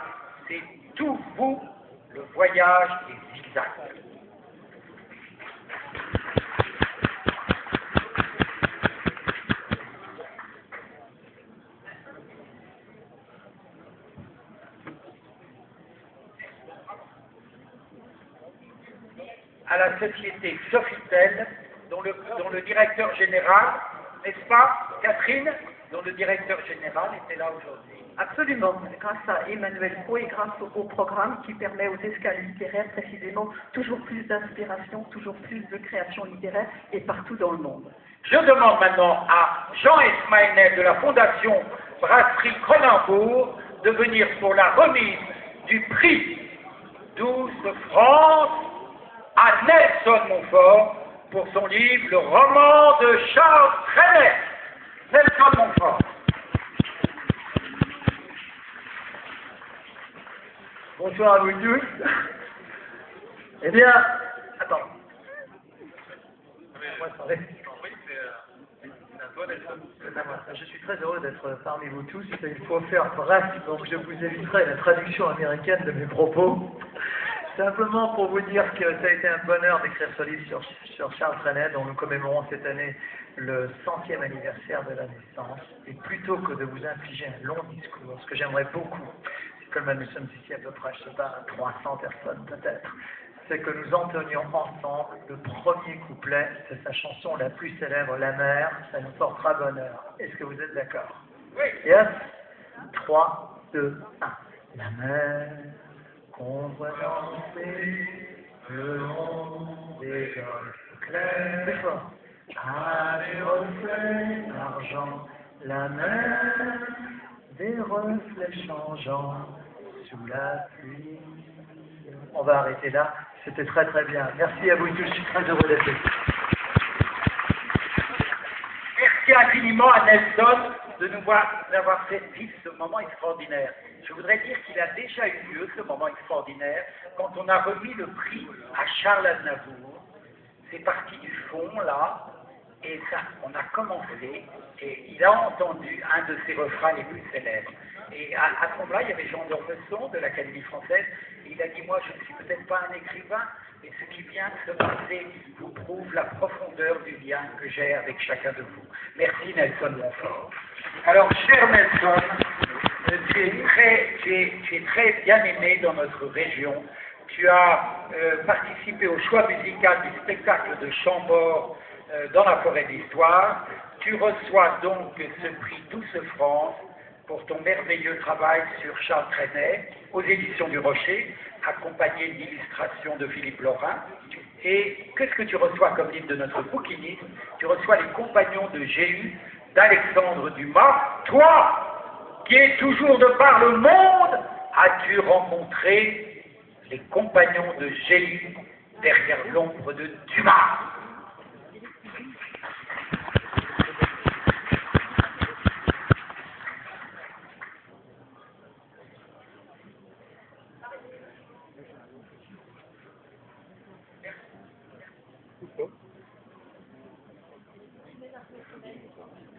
c'est tout vous, le voyage des zigzags. À la société Sofitel, dont le directeur général, n'est-ce pas, Catherine, dont le directeur général était là aujourd'hui. Absolument, grâce à Emmanuel Pro et grâce au programme qui permet aux escales littéraires précisément toujours plus d'inspiration, toujours plus de création littéraire et partout dans le monde. Je demande maintenant à Jean Esmaïnet de la Fondation Brasserie Cronenbourg de venir pour la remise du prix Douce France à Nelson Montfort pour son livre Le roman de Charles Trenet. Nelson Montfort. Bonsoir à vous tous. Eh bien, attends. Je suis très heureux d'être parmi vous tous. Il faut faire bref, donc je vous éviterai la traduction américaine de mes propos. Simplement pour vous dire que ça a été un bonheur d'écrire ce livre sur Charles Trenet, dont nous commémorons cette année le 100e anniversaire de la naissance. Et plutôt que de vous infliger un long discours, ce que j'aimerais beaucoup, c'est que nous sommes ici à peu près, je ne sais pas, 300 personnes peut-être, c'est que nous entonnions ensemble le premier couplet de sa chanson la plus célèbre, La mer, ça nous portera bonheur. Est-ce que vous êtes d'accord? Oui. Yes. 3, 2, 1. La mer qu'on voit danser le long des golfes clairs. Plus fort. Ah, des reflets d'argent, la mer, des reflets changeants sous la pluie. On va arrêter là. C'était très très bien. Merci à vous tous. Je suis très heureux d'être ici. Merci infiniment à Nelson de nous avoir fait vivre ce moment extraordinaire. Je voudrais dire qu'il a déjà eu lieu, ce moment extraordinaire, quand on a remis le prix à Charles Aznavour. C'est parti du fond, là, et ça, on a commencé, et il a entendu un de ses refrains les plus célèbres. Et à ce moment-là, il y avait Jean d'Ormesson de l'Académie française, et il a dit, moi, je ne suis peut-être pas un écrivain, mais ce qui vient de se passer vous prouve la profondeur du lien que j'ai avec chacun de vous. Merci Nelson Montfort. Alors, cher Nelson, tu es très bien aimé dans notre région. Tu as participé au choix musical du spectacle de Chambord dans la forêt d'Histoire. Tu reçois donc ce prix Douce France pour ton merveilleux travail sur Charles Trenet aux éditions du Rocher, accompagné d'illustrations de Philippe Laurin. Et qu'est-ce que tu reçois comme livre de notre bouquiniste? Tu reçois Les Compagnons de Jéhu d'Alexandre Dumas. Toi, qui es toujours de par le monde, as-tu rencontré les compagnons de Jéhu derrière l'ombre de Dumas?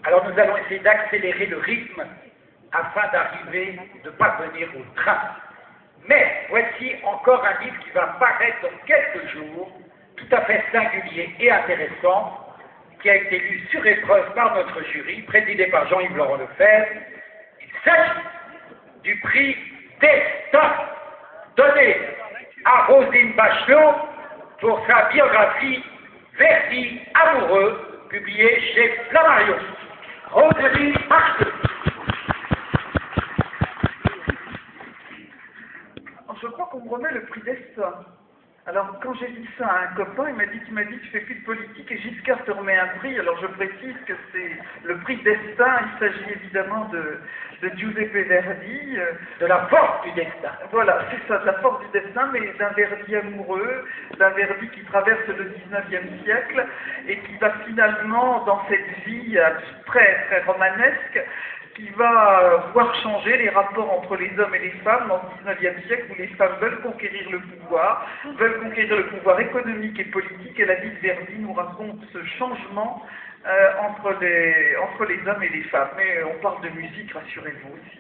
Alors nous allons essayer d'accélérer le rythme afin d'arriver, de parvenir au train. Mais voici encore un livre qui va paraître dans quelques jours, tout à fait singulier et intéressant, qui a été lu sur épreuve par notre jury, présidé par Jean-Yves Laurent Lefebvre. Il s'agit du prix Destin, donné à Roselyne Bachelot pour sa biographie Verdi amoureux, publiée chez Flammarion. Roselyne Bachelot. Je crois qu'on me remet le prix Destin. Alors, quand j'ai dit ça à un copain, il m'a dit tu fais plus de politique et Giscard te remet un prix. Alors, je précise que c'est le prix Destin. Il s'agit évidemment de Giuseppe Verdi. De la force du destin. Voilà, c'est ça, de la force du destin, mais d'un Verdi amoureux, d'un Verdi qui traverse le 19e siècle et qui va finalement, dans cette vie très, très romanesque, qui va voir changer les rapports entre les hommes et les femmes dans le 19e siècle où les femmes veulent conquérir le pouvoir économique et politique, et la vie de Verdi nous raconte ce changement entre les hommes et les femmes. Mais on parle de musique, rassurez-vous aussi.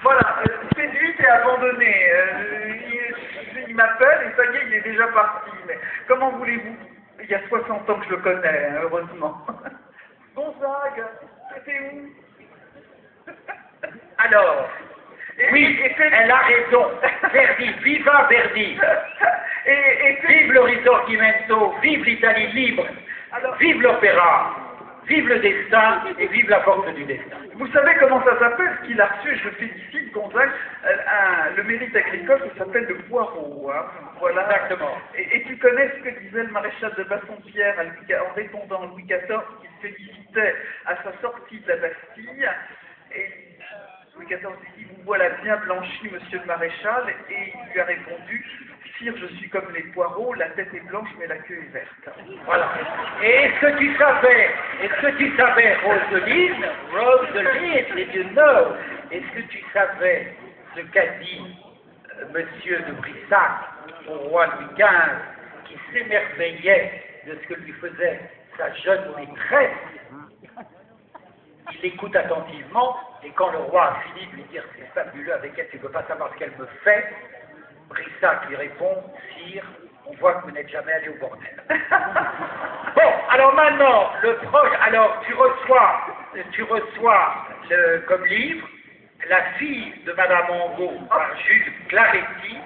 Voilà, séduite et abandonné. Il m'appelle et ça y est, il est déjà parti. Mais comment voulez-vous? Il y a 60 ans que je le connais, hein, heureusement. Gonzague, c'était où? Alors, oui, elle a raison. Verdi, viva Verdi. Vive le Risorgimento, vive l'Italie libre, vive l'opéra, vive le destin et vive la force du destin. Vous savez comment ça s'appelle, ce qu'il a reçu, je le félicite, Gonzague, le mérite agricole, ça s'appelle le poireau. Hein. Voilà. Exactement. Et tu connais ce que disait le maréchal de Bassompierre en répondant à Louis XIV, qu'il félicitait à sa sortie de la Bastille. Et Louis XIV lui dit, vous voilà bien blanchi, monsieur le maréchal, et il lui a répondu, sire, je suis comme les poireaux, la tête est blanche, mais la queue est verte. Voilà. Et est-ce que tu savais, Roseline, did you know, est-ce que tu savais ce qu'a dit monsieur de Brissac au roi Louis XV, qui s'émerveillait de ce que lui faisait sa jeune maîtresse? Il écoute attentivement, et quand le roi a fini de lui dire c'est fabuleux avec elle, tu ne peux pas savoir ce qu'elle me fait, Brissac lui répond, sire, on voit que vous n'êtes jamais allé au bordel. Bon, alors maintenant, alors tu reçois comme livre La fille de Madame Angot par Jules Claretti,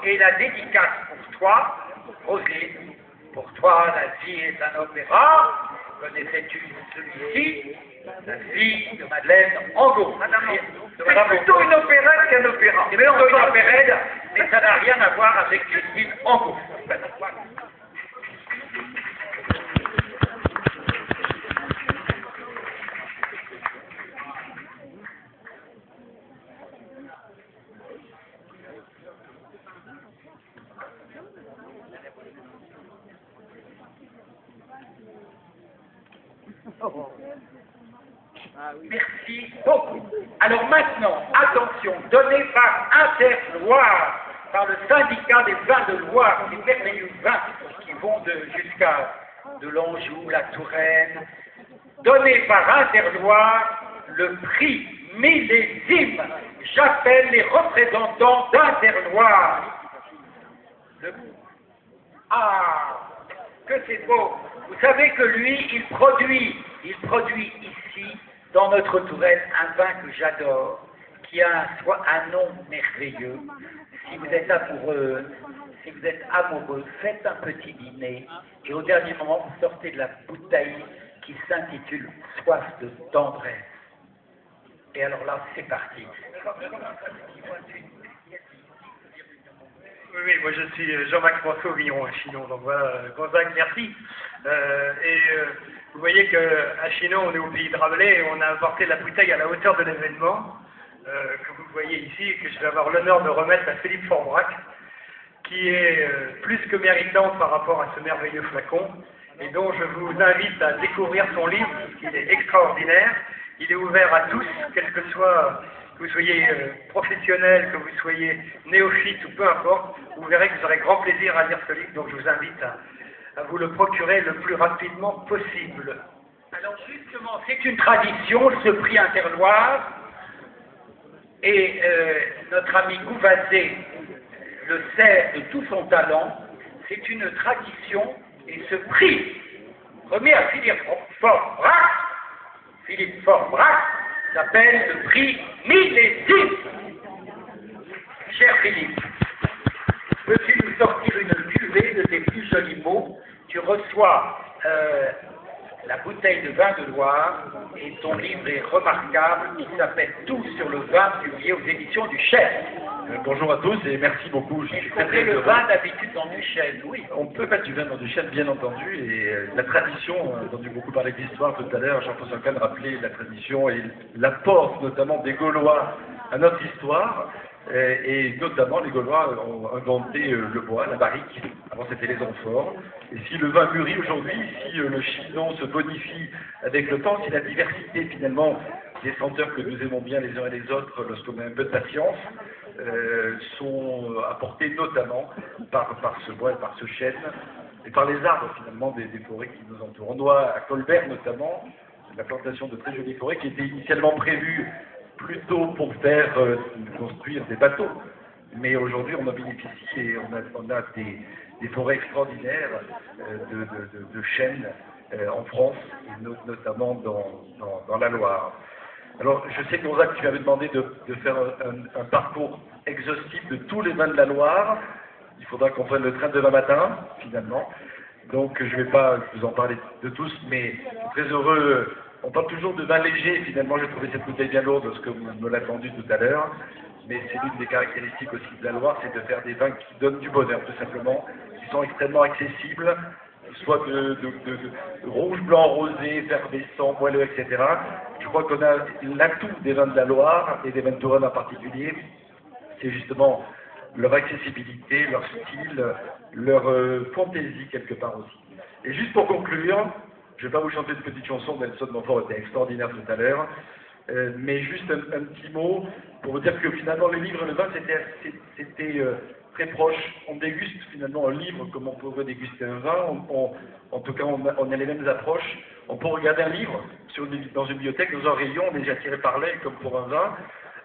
et la dédicace pour toi, Roselyne. Pour toi, la vie est un opéra. Connaissais-tu celui-ci? La fille de Madeleine Angot. C'est plutôt une opérette qu'un opéra. C'est plutôt une opérette, mais ça n'a rien à voir avec Christine Angot. Merci beaucoup. Alors maintenant, attention, donné par Interloire, par le syndicat des vins de Loire, ces merveilleux vins qui vont jusqu'à de l'Anjou, la Touraine, donné par Interloire le prix millésime. J'appelle les représentants d'Interloire. Ah, que c'est beau. Vous savez que lui, il produit ici, dans notre Touraine, un vin que j'adore, qui a un nom merveilleux. Si vous êtes amoureux, faites un petit dîner, et au dernier moment, vous sortez de la bouteille qui s'intitule Soif de tendresse. Et alors là, c'est parti. Oui, moi je suis Jean-Max François Villon à Chinon, donc voilà, Gonzague, merci. Vous voyez qu'à Chinon, on est au pays de Rabelais et on a apporté la bouteille à la hauteur de l'événement, que vous voyez ici, et que je vais avoir l'honneur de remettre à Philippe Forbrac, qui est plus que méritant par rapport à ce merveilleux flacon, et dont je vous invite à découvrir son livre, parce qu'il est extraordinaire. Il est ouvert à tous, quel que soit, que vous soyez professionnel, que vous soyez néophyte ou peu importe, vous verrez que vous aurez grand plaisir à lire ce livre, donc je vous invite à vous le procurer le plus rapidement possible. Alors justement, c'est une tradition, ce prix Interloire, et notre ami Gouvazé le sert de tout son talent. C'est une tradition, et ce prix remis à Philippe Forbrac s'appelle le prix millésime. Cher Philippe, peux-tu nous sortir une cuvée de tes plus jolis mots? Tu reçois La bouteille de vin de Loire, et ton livre est remarquable qui s'appelle Tout sur le vin, publié aux éditions du Chêne. Bonjour à tous et merci beaucoup. Je suis On fait le vin d'habitude dans du Chêne, oui. On peut mettre du vin dans du Chêne, bien entendu, et la tradition, on a entendu beaucoup parler d'histoire tout à l'heure, Jean-François Kahn rappelait la tradition et l'apport notamment des Gaulois à notre histoire. Et notamment, les Gaulois ont inventé le bois, la barrique. Avant, c'était les amphores. Et si le vin mûrit aujourd'hui, si le chinon se bonifie avec le temps, si la diversité, finalement, des senteurs que nous aimons bien les uns et les autres, lorsqu'on a un peu de patience, sont apportées notamment par ce bois, par ce chêne, et par les arbres, finalement, des forêts qui nous entourent. On doit, à Colbert, notamment, la plantation de très jolies forêts qui était initialement prévue plutôt pour faire construire des bateaux. Mais aujourd'hui, on en bénéficie et on a des forêts extraordinaires de chênes en France, et notamment dans la Loire. Alors, je sais que Gonzague, tu m'avais demandé de faire un parcours exhaustif de tous les vins de la Loire. Il faudra qu'on prenne le train demain matin, finalement. Donc, je ne vais pas vous en parler de tous, mais je suis très heureux. On parle toujours de vin léger, finalement j'ai trouvé cette bouteille bien lourde parce que vous me l'avez vendu tout à l'heure, mais c'est l'une des caractéristiques aussi de la Loire, c'est de faire des vins qui donnent du bonheur tout simplement, qui sont extrêmement accessibles, soit de rouge, blanc, rosé, effervescent, moelleux, etc. Je crois qu'on a l'atout des vins de la Loire et des vins de Touraine en particulier, c'est justement leur accessibilité, leur style, leur fantaisie quelque part aussi. Et juste pour conclure, je ne vais pas vous chanter une petite chanson, Nelson Montfort était extraordinaire tout à l'heure, mais juste un petit mot pour vous dire que finalement le livre et le vin c'était très proche. On déguste finalement un livre comme on pourrait déguster un vin, en tout cas on a les mêmes approches. On peut regarder un livre dans une bibliothèque, dans un rayon, on est déjà attiré par l'ail comme pour un vin,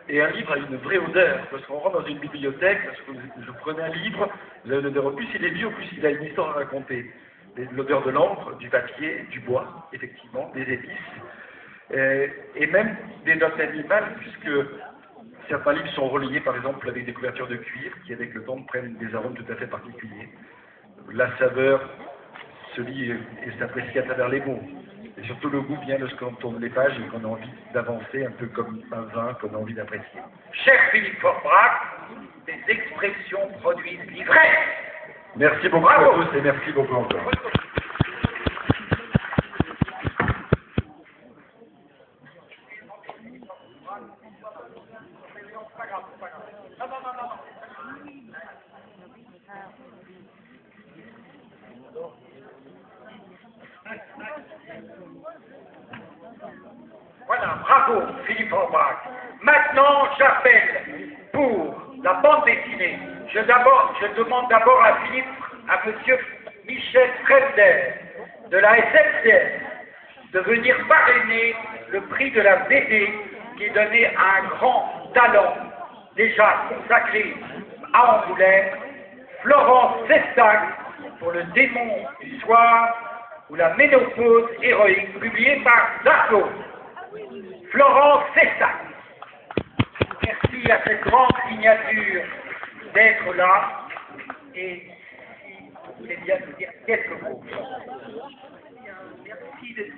et un livre a une vraie odeur. Lorsqu'on rentre dans une bibliothèque, parce que vous prenez un livre, vous avez une odeur, au plus il est vieux, au plus il a une histoire à raconter. L'odeur de l'encre, du papier, du bois, effectivement, des épices, et même des notes animales, puisque certains livres sont reliés, par exemple, avec des couvertures de cuir, qui avec le temps prennent des arômes tout à fait particuliers. La saveur se lit et s'apprécie à travers les mots. Et surtout le goût vient lorsqu'on tourne les pages et qu'on a envie d'avancer, un peu comme un vin qu'on a envie d'apprécier. Cher Philippe Forbrac, des expressions produisent l'ivresse. Merci beaucoup à tous et merci beaucoup encore. Voilà, bravo Philippe Forbrac. Maintenant, j'appelle pour la bande dessinée. Je demande d'abord à monsieur Michel Fremder, de la SNCF, de venir parrainer le prix de la BD qui est donné à un grand talent, déjà consacré à Angoulême, Florence Sestac, pour Le démon du soir, ou La ménopause héroïque, publié par Zarco. Florence Sestac. Merci à cette grande signature d'être là, et si vous voulez bien nous dire quelques mots. Merci d'être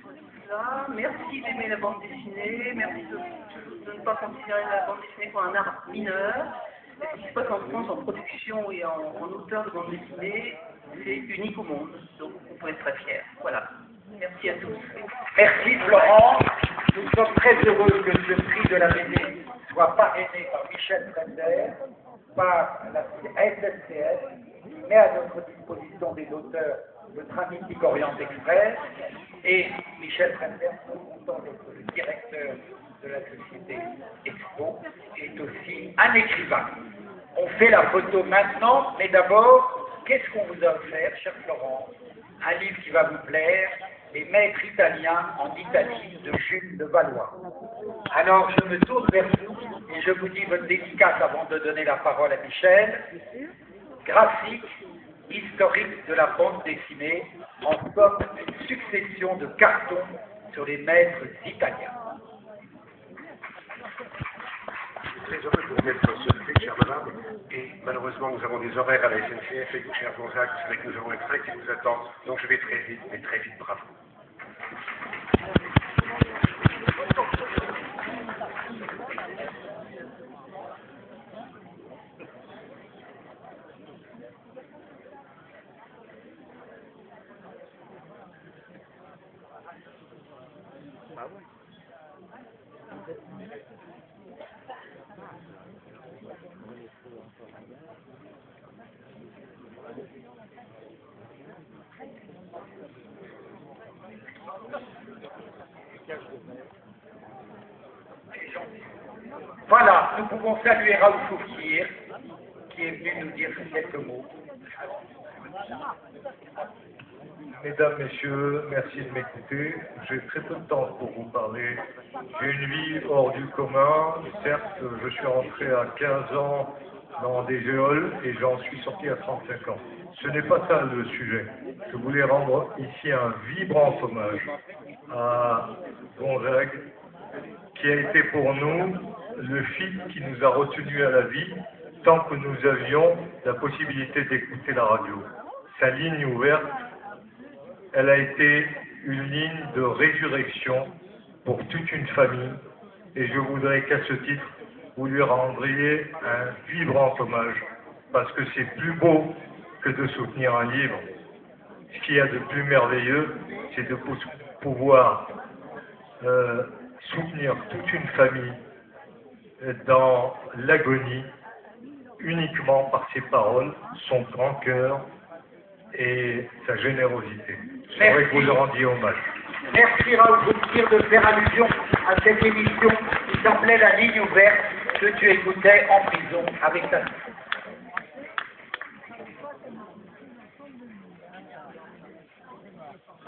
là, merci d'aimer la bande dessinée, merci de ne pas considérer la bande dessinée comme un art mineur. Ce qui se passe en France en production et en auteur de bande dessinée, c'est unique au monde, donc on peut être très fiers. Voilà. Merci à tous. Merci Florence. Nous sommes très heureux que ce prix de la BD soit parrainé par Michel Fremder, par la SNCF, qui met à notre disposition des auteurs le train mythique Orient Express, et Michel Fremder, content d'être le directeur de la société Expo, est aussi un écrivain. On fait la photo maintenant, mais d'abord, qu'est-ce qu'on vous a offert, chère Florence? Un livre qui va vous plaire, Les maîtres italiens en Italie de Jules de Valois. Alors je me tourne vers vous et je vous dis votre dédicace avant de donner la parole à Michel. Graphique, historique de la bande dessinée, en somme une succession de cartons sur les maîtres italiens. Très heureux de vous mettre ce prix, chère madame, et malheureusement nous avons des horaires à la SNCF et vous, cher Gonzague, vous savez que nous avons un train qui vous attend, donc je vais très vite, mais très vite, bravo. Voilà, nous pouvons saluer Raoul Foufkir, qui est venu nous dire quelques mots. Mesdames, Messieurs, merci de m'écouter. J'ai très peu de temps pour vous parler. J'ai une vie hors du commun. Certes, je suis rentré à 15 ans dans des géoles et j'en suis sorti à 35 ans. Ce n'est pas ça le sujet. Je voulais rendre ici un vibrant hommage à Gonzague, qui a été pour nous le fil qui nous a retenus à la vie tant que nous avions la possibilité d'écouter la radio. Sa ligne ouverte, elle a été une ligne de résurrection pour toute une famille et je voudrais qu'à ce titre, vous lui rendriez un vibrant hommage parce que c'est plus beau que de soutenir un livre. Ce qu'il y a de plus merveilleux, c'est de pouvoir soutenir toute une famille dans l'agonie uniquement par ses paroles, son grand cœur et sa générosité. Je voudrais que vous lui rendiez hommage. Merci Raoul Foufkir de faire allusion à cette émission qui s'appelait La Ligne Ouverte que tu écoutais en prison avec ta fille.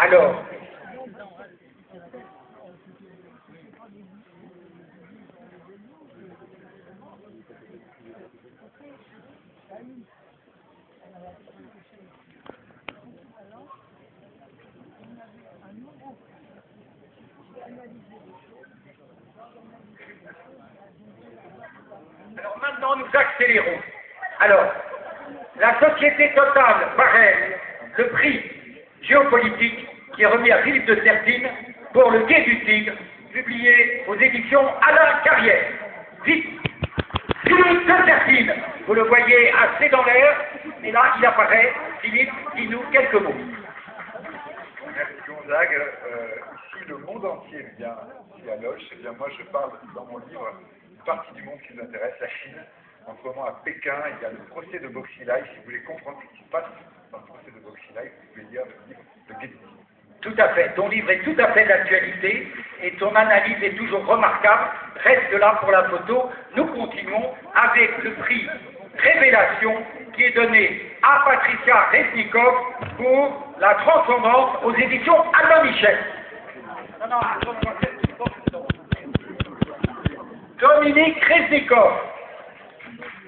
Alors, maintenant, nous accélérons. Alors, la société totale, pareil, le prix géopolitique qui est remis à Philippe de Sertine pour Le Quai du Tigre, publié aux éditions Alain Carrière. Vite, Philippe de Sertine, vous le voyez assez dans l'air, mais là, il apparaît. Philippe, dis-nous quelques mots. Merci Gonzague. Ici, le monde entier vient ici à Loge. Eh bien, moi, je parle dans mon livre une partie du monde qui nous intéresse, la Chine. En ce moment, à Pékin, il y a le procès de Boxilai. Si vous voulez comprendre ce qui se passe dans le procès de Boxilai, vous pouvez lire le livre de Guédini. Tout à fait. Ton livre est tout à fait d'actualité et ton analyse est toujours remarquable. Reste là pour la photo. Nous continuons avec le prix Révélation qui est donné à Patricia Resnikov pour La Transcendance aux éditions Albin Michel. Dominique Resnikov.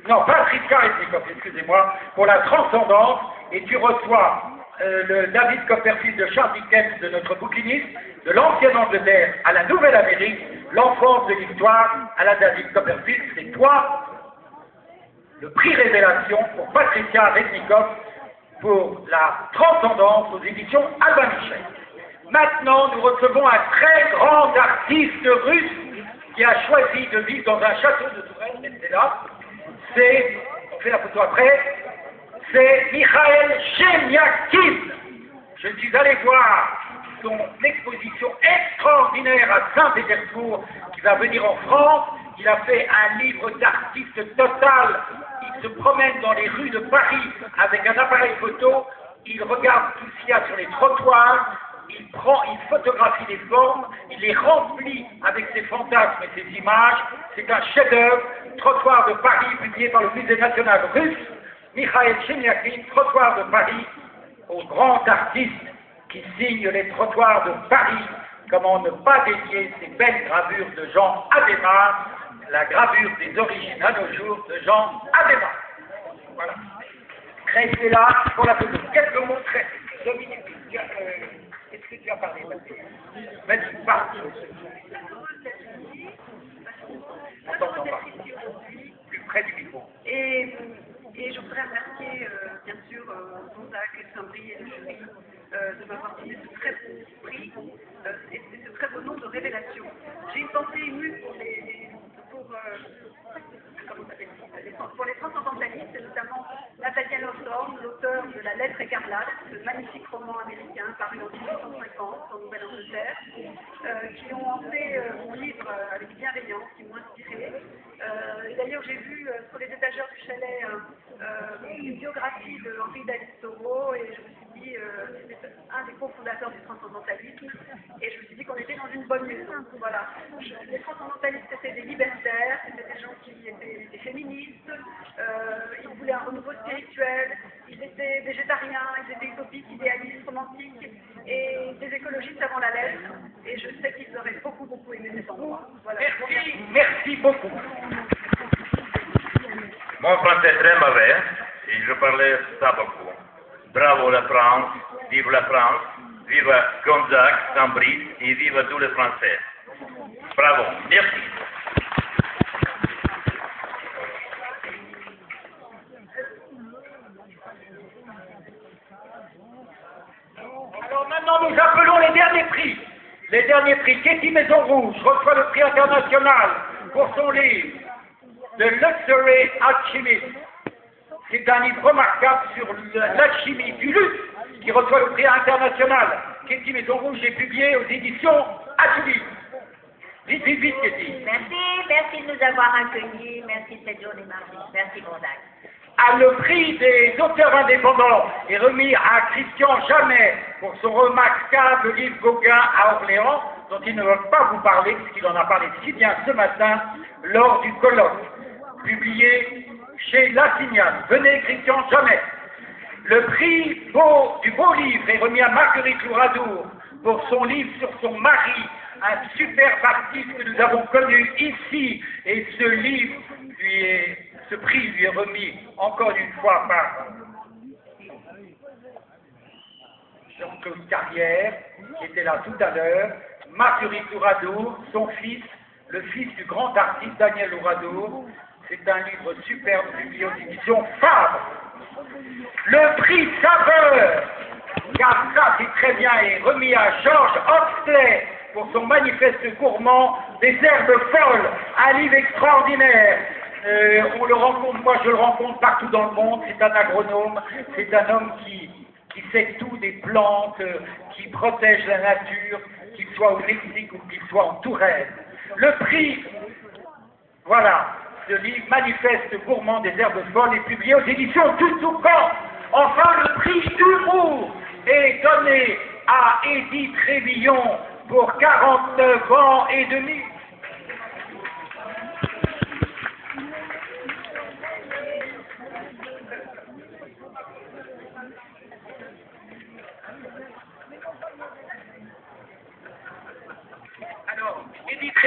Non, Patricia Resnikov, excusez-moi, pour La Transcendance, et tu reçois le David Copperfield de Charles Dickens, de notre bouquiniste, de l'ancienne Angleterre à la Nouvelle-Amérique, l'enfance de l'histoire à la David Copperfield. C'est toi, le prix Révélation pour Patricia Resnikov pour La Transcendance aux éditions Albin Michel. Maintenant, nous recevons un très grand artiste russe qui a choisi de vivre dans un château de Touraine, et c'est là. C'est, on fait la photo après, c'est Mikhail Chemiakin. Je suis allé voir son exposition extraordinaire à Saint-Pétersbourg qui va venir en France. Il a fait un livre d'artiste total. Il se promène dans les rues de Paris avec un appareil photo. Il regarde tout ce qu'il y a sur les trottoirs. Il photographie les formes, il les remplit avec ses fantasmes et ses images. C'est un chef-d'œuvre, Trottoir de Paris, publié par le Musée national russe. Mikhail Chemiakin, Trottoir de Paris, au grand artiste qui signe les trottoirs de Paris. Comment ne pas dédier ces belles gravures de Jean Adhémar, la gravure des origines à nos jours de Jean Adhémar. Voilà. Restez là pour la photo. Quelques mots très. Dominique, est-ce que tu as parlé? Vas-y, parle. On t'entend pas. Plus près du micro. Et je voudrais remercier, bien sûr, Gonzague, Saint-Brie et le jury de m'avoir donné ce très beau prix et ce très beau nom de Révélation. J'ai une pensée émue pour les transcendantalistes, et notamment Nathaniel Hawthorne, l'auteur de La Lettre écarlate, ce magnifique roman américain paru en 1850 en Nouvelle-Angleterre, qui ont fait mon livre avec bienveillance, qui m'ont inspiré. D'ailleurs, j'ai vu sur les étagères du chalet une biographie de Henri David Thoreau et je me suis dit aussi c'était un des cofondateurs du transcendantalisme, et je me suis dit qu'on était dans une bonne maison. Voilà. Les transcendantalistes, c'était des libertaires, c'était des gens qui étaient des féministes, ils voulaient un renouveau spirituel, ils étaient végétariens, ils étaient utopistes, idéalistes, romantiques, et des écologistes avant la lettre, et je sais qu'ils auraient beaucoup aimé cet endroit. Voilà. Merci beaucoup. Mon français est très mauvais et je parlais ça beaucoup. Bravo la France, vive la France, vive Gonzague, Saint-Brice et vive tous les Français. Bravo, merci. Alors maintenant, nous appelons les derniers prix. Les derniers prix. Katie Maison Rouge reçoit le prix international pour son livre The Luxury Alchemist. C'est un livre remarquable sur l'alchimie du luxe qui reçoit le prix international. Katie Maison Rouge est publié aux éditions Atelier. Vite, vite, vite, Katie. Merci de nous avoir accueillis. Merci de cette journée mardi. Merci, Gonzague. Le prix des auteurs indépendants est remis à Christian Jamet pour son remarquable livre Gauguin à Orléans, dont il ne veut pas vous parler, puisqu'il en a parlé si bien ce matin lors du colloque, publié chez La Signale. Venez, Christian Jamet. Le prix du beau livre est remis à Marguerite Louradour pour son livre sur son mari, un superbe artiste que nous avons connu ici, et ce prix lui est remis encore une fois par Jean-Claude Carrière, qui était là tout à l'heure, Marguerite Louradour, son fils, le fils du grand artiste Daniel Louradour. C'est un livre superbe publié aux éditions Fabre. Le prix Saveur, car ça c'est très bien, est remis à Georges Oxley pour son manifeste gourmand des herbes folles, un livre extraordinaire. On le rencontre, moi je le rencontre partout dans le monde, c'est un agronome, c'est un homme qui sait tout des plantes, qui protège la nature, qu'il soit au Mexique ou qu'il soit en Touraine. Le prix, voilà, ce livre Manifeste gourmand des herbes folles est publié aux éditions du Toucan. Enfin, le prix Humour est donné à Edith Révillon pour 49 ans et demi. Alors, Edith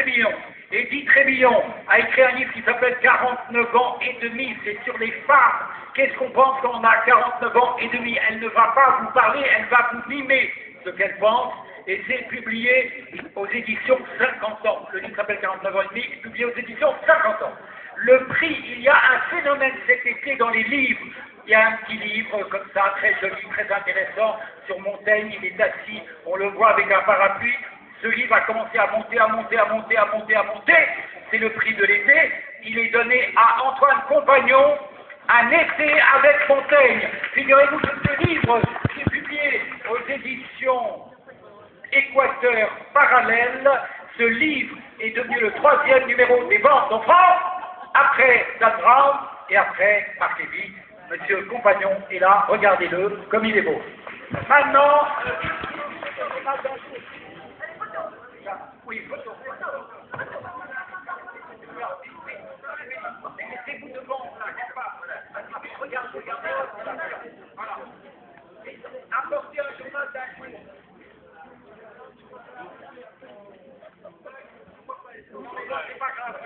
Révillon a écrit un livre qui s'appelle 49 ans et demi, c'est sur les femmes. Qu'est-ce qu'on pense quand on a 49 ans et demi? Elle ne va pas vous parler, elle va vous mimer ce qu'elle pense, et c'est publié aux éditions 50 ans. Le livre s'appelle 49 ans et demi, publié aux éditions 50 ans. Le prix, il y a un phénomène cet été dans les livres. Il y a un petit livre comme ça, très joli, très intéressant, sur Montaigne, il est assis, on le voit avec un parapluie. Ce livre a commencé à monter. C'est le prix de l'été. Il est donné à Antoine Compagnon, Un été avec Montaigne. Figurez-vous que ce livre est publié aux éditions Équateur Parallèle. Ce livre est devenu le 3e numéro des ventes en France, après Dan Brown et après Marc Lévy. Monsieur Compagnon est là, regardez-le comme il est beau. Maintenant, oui, photo. Mettez-vous devant, là, regardez. Voilà. Apportez un journal d'un jour. C'est pas grave.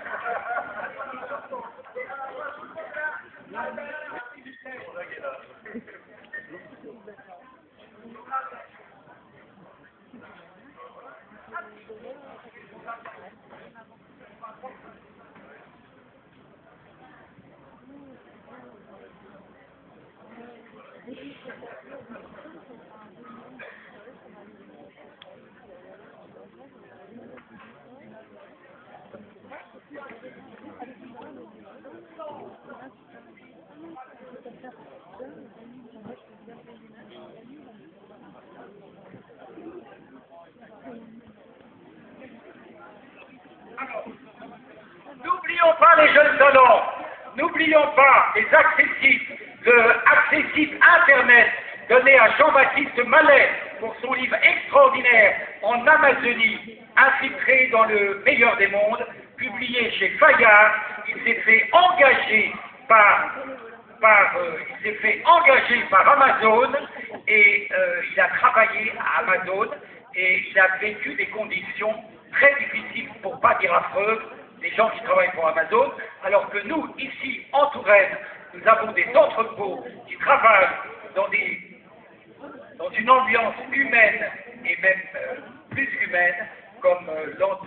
N'oublions pas les jeunes talents, n'oublions pas les accessites Internet donné à Jean-Baptiste Mallet pour son livre extraordinaire en Amazonie, infiltré dans le meilleur des mondes, publié chez Fayard. Il s'est fait engager par Amazon et il a travaillé à Amazon et il a vécu des conditions très difficiles, pour pas dire affreuses, des gens qui travaillent pour Amazon, alors que nous, ici, en Touraine, nous avons des entrepôts qui travaillent dans une ambiance humaine et même plus humaine, comme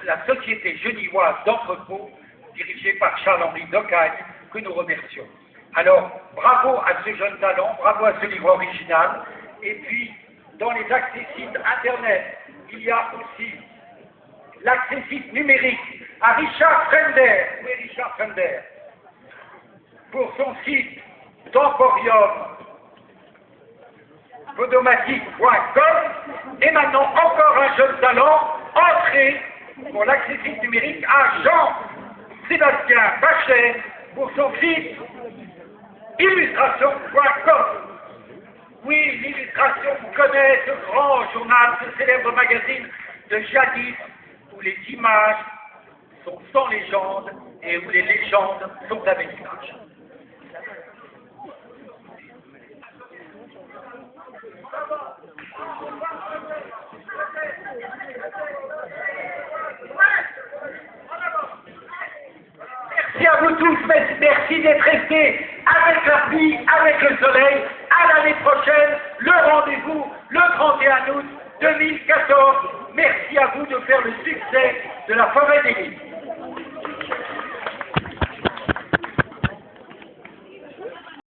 la société genevoise d'entrepôts, dirigée par Charles-Henri Docagne, que nous remercions. Alors, bravo à ce jeune talent, bravo à ce livre original. Et puis, dans les accessibles Internet, il y a aussi l'accessible numérique à Richard Fender. Oui, Richard Fender. Pour son site temporium-podomatique.com. Et maintenant, encore un jeune talent, entré pour l'accessible numérique à Jean-Sébastien Bachet pour son site illustration.com. Oui, l'illustration, vous connaissez ce grand journal, ce célèbre magazine de jadis, où les images sont sans légende et où les légendes sont avec images. Merci à vous tous, merci d'être restés avec la pluie, avec le soleil. À l'année prochaine, le rendez-vous le 31 août 2014. Merci à vous de faire le succès de la forêt des livres.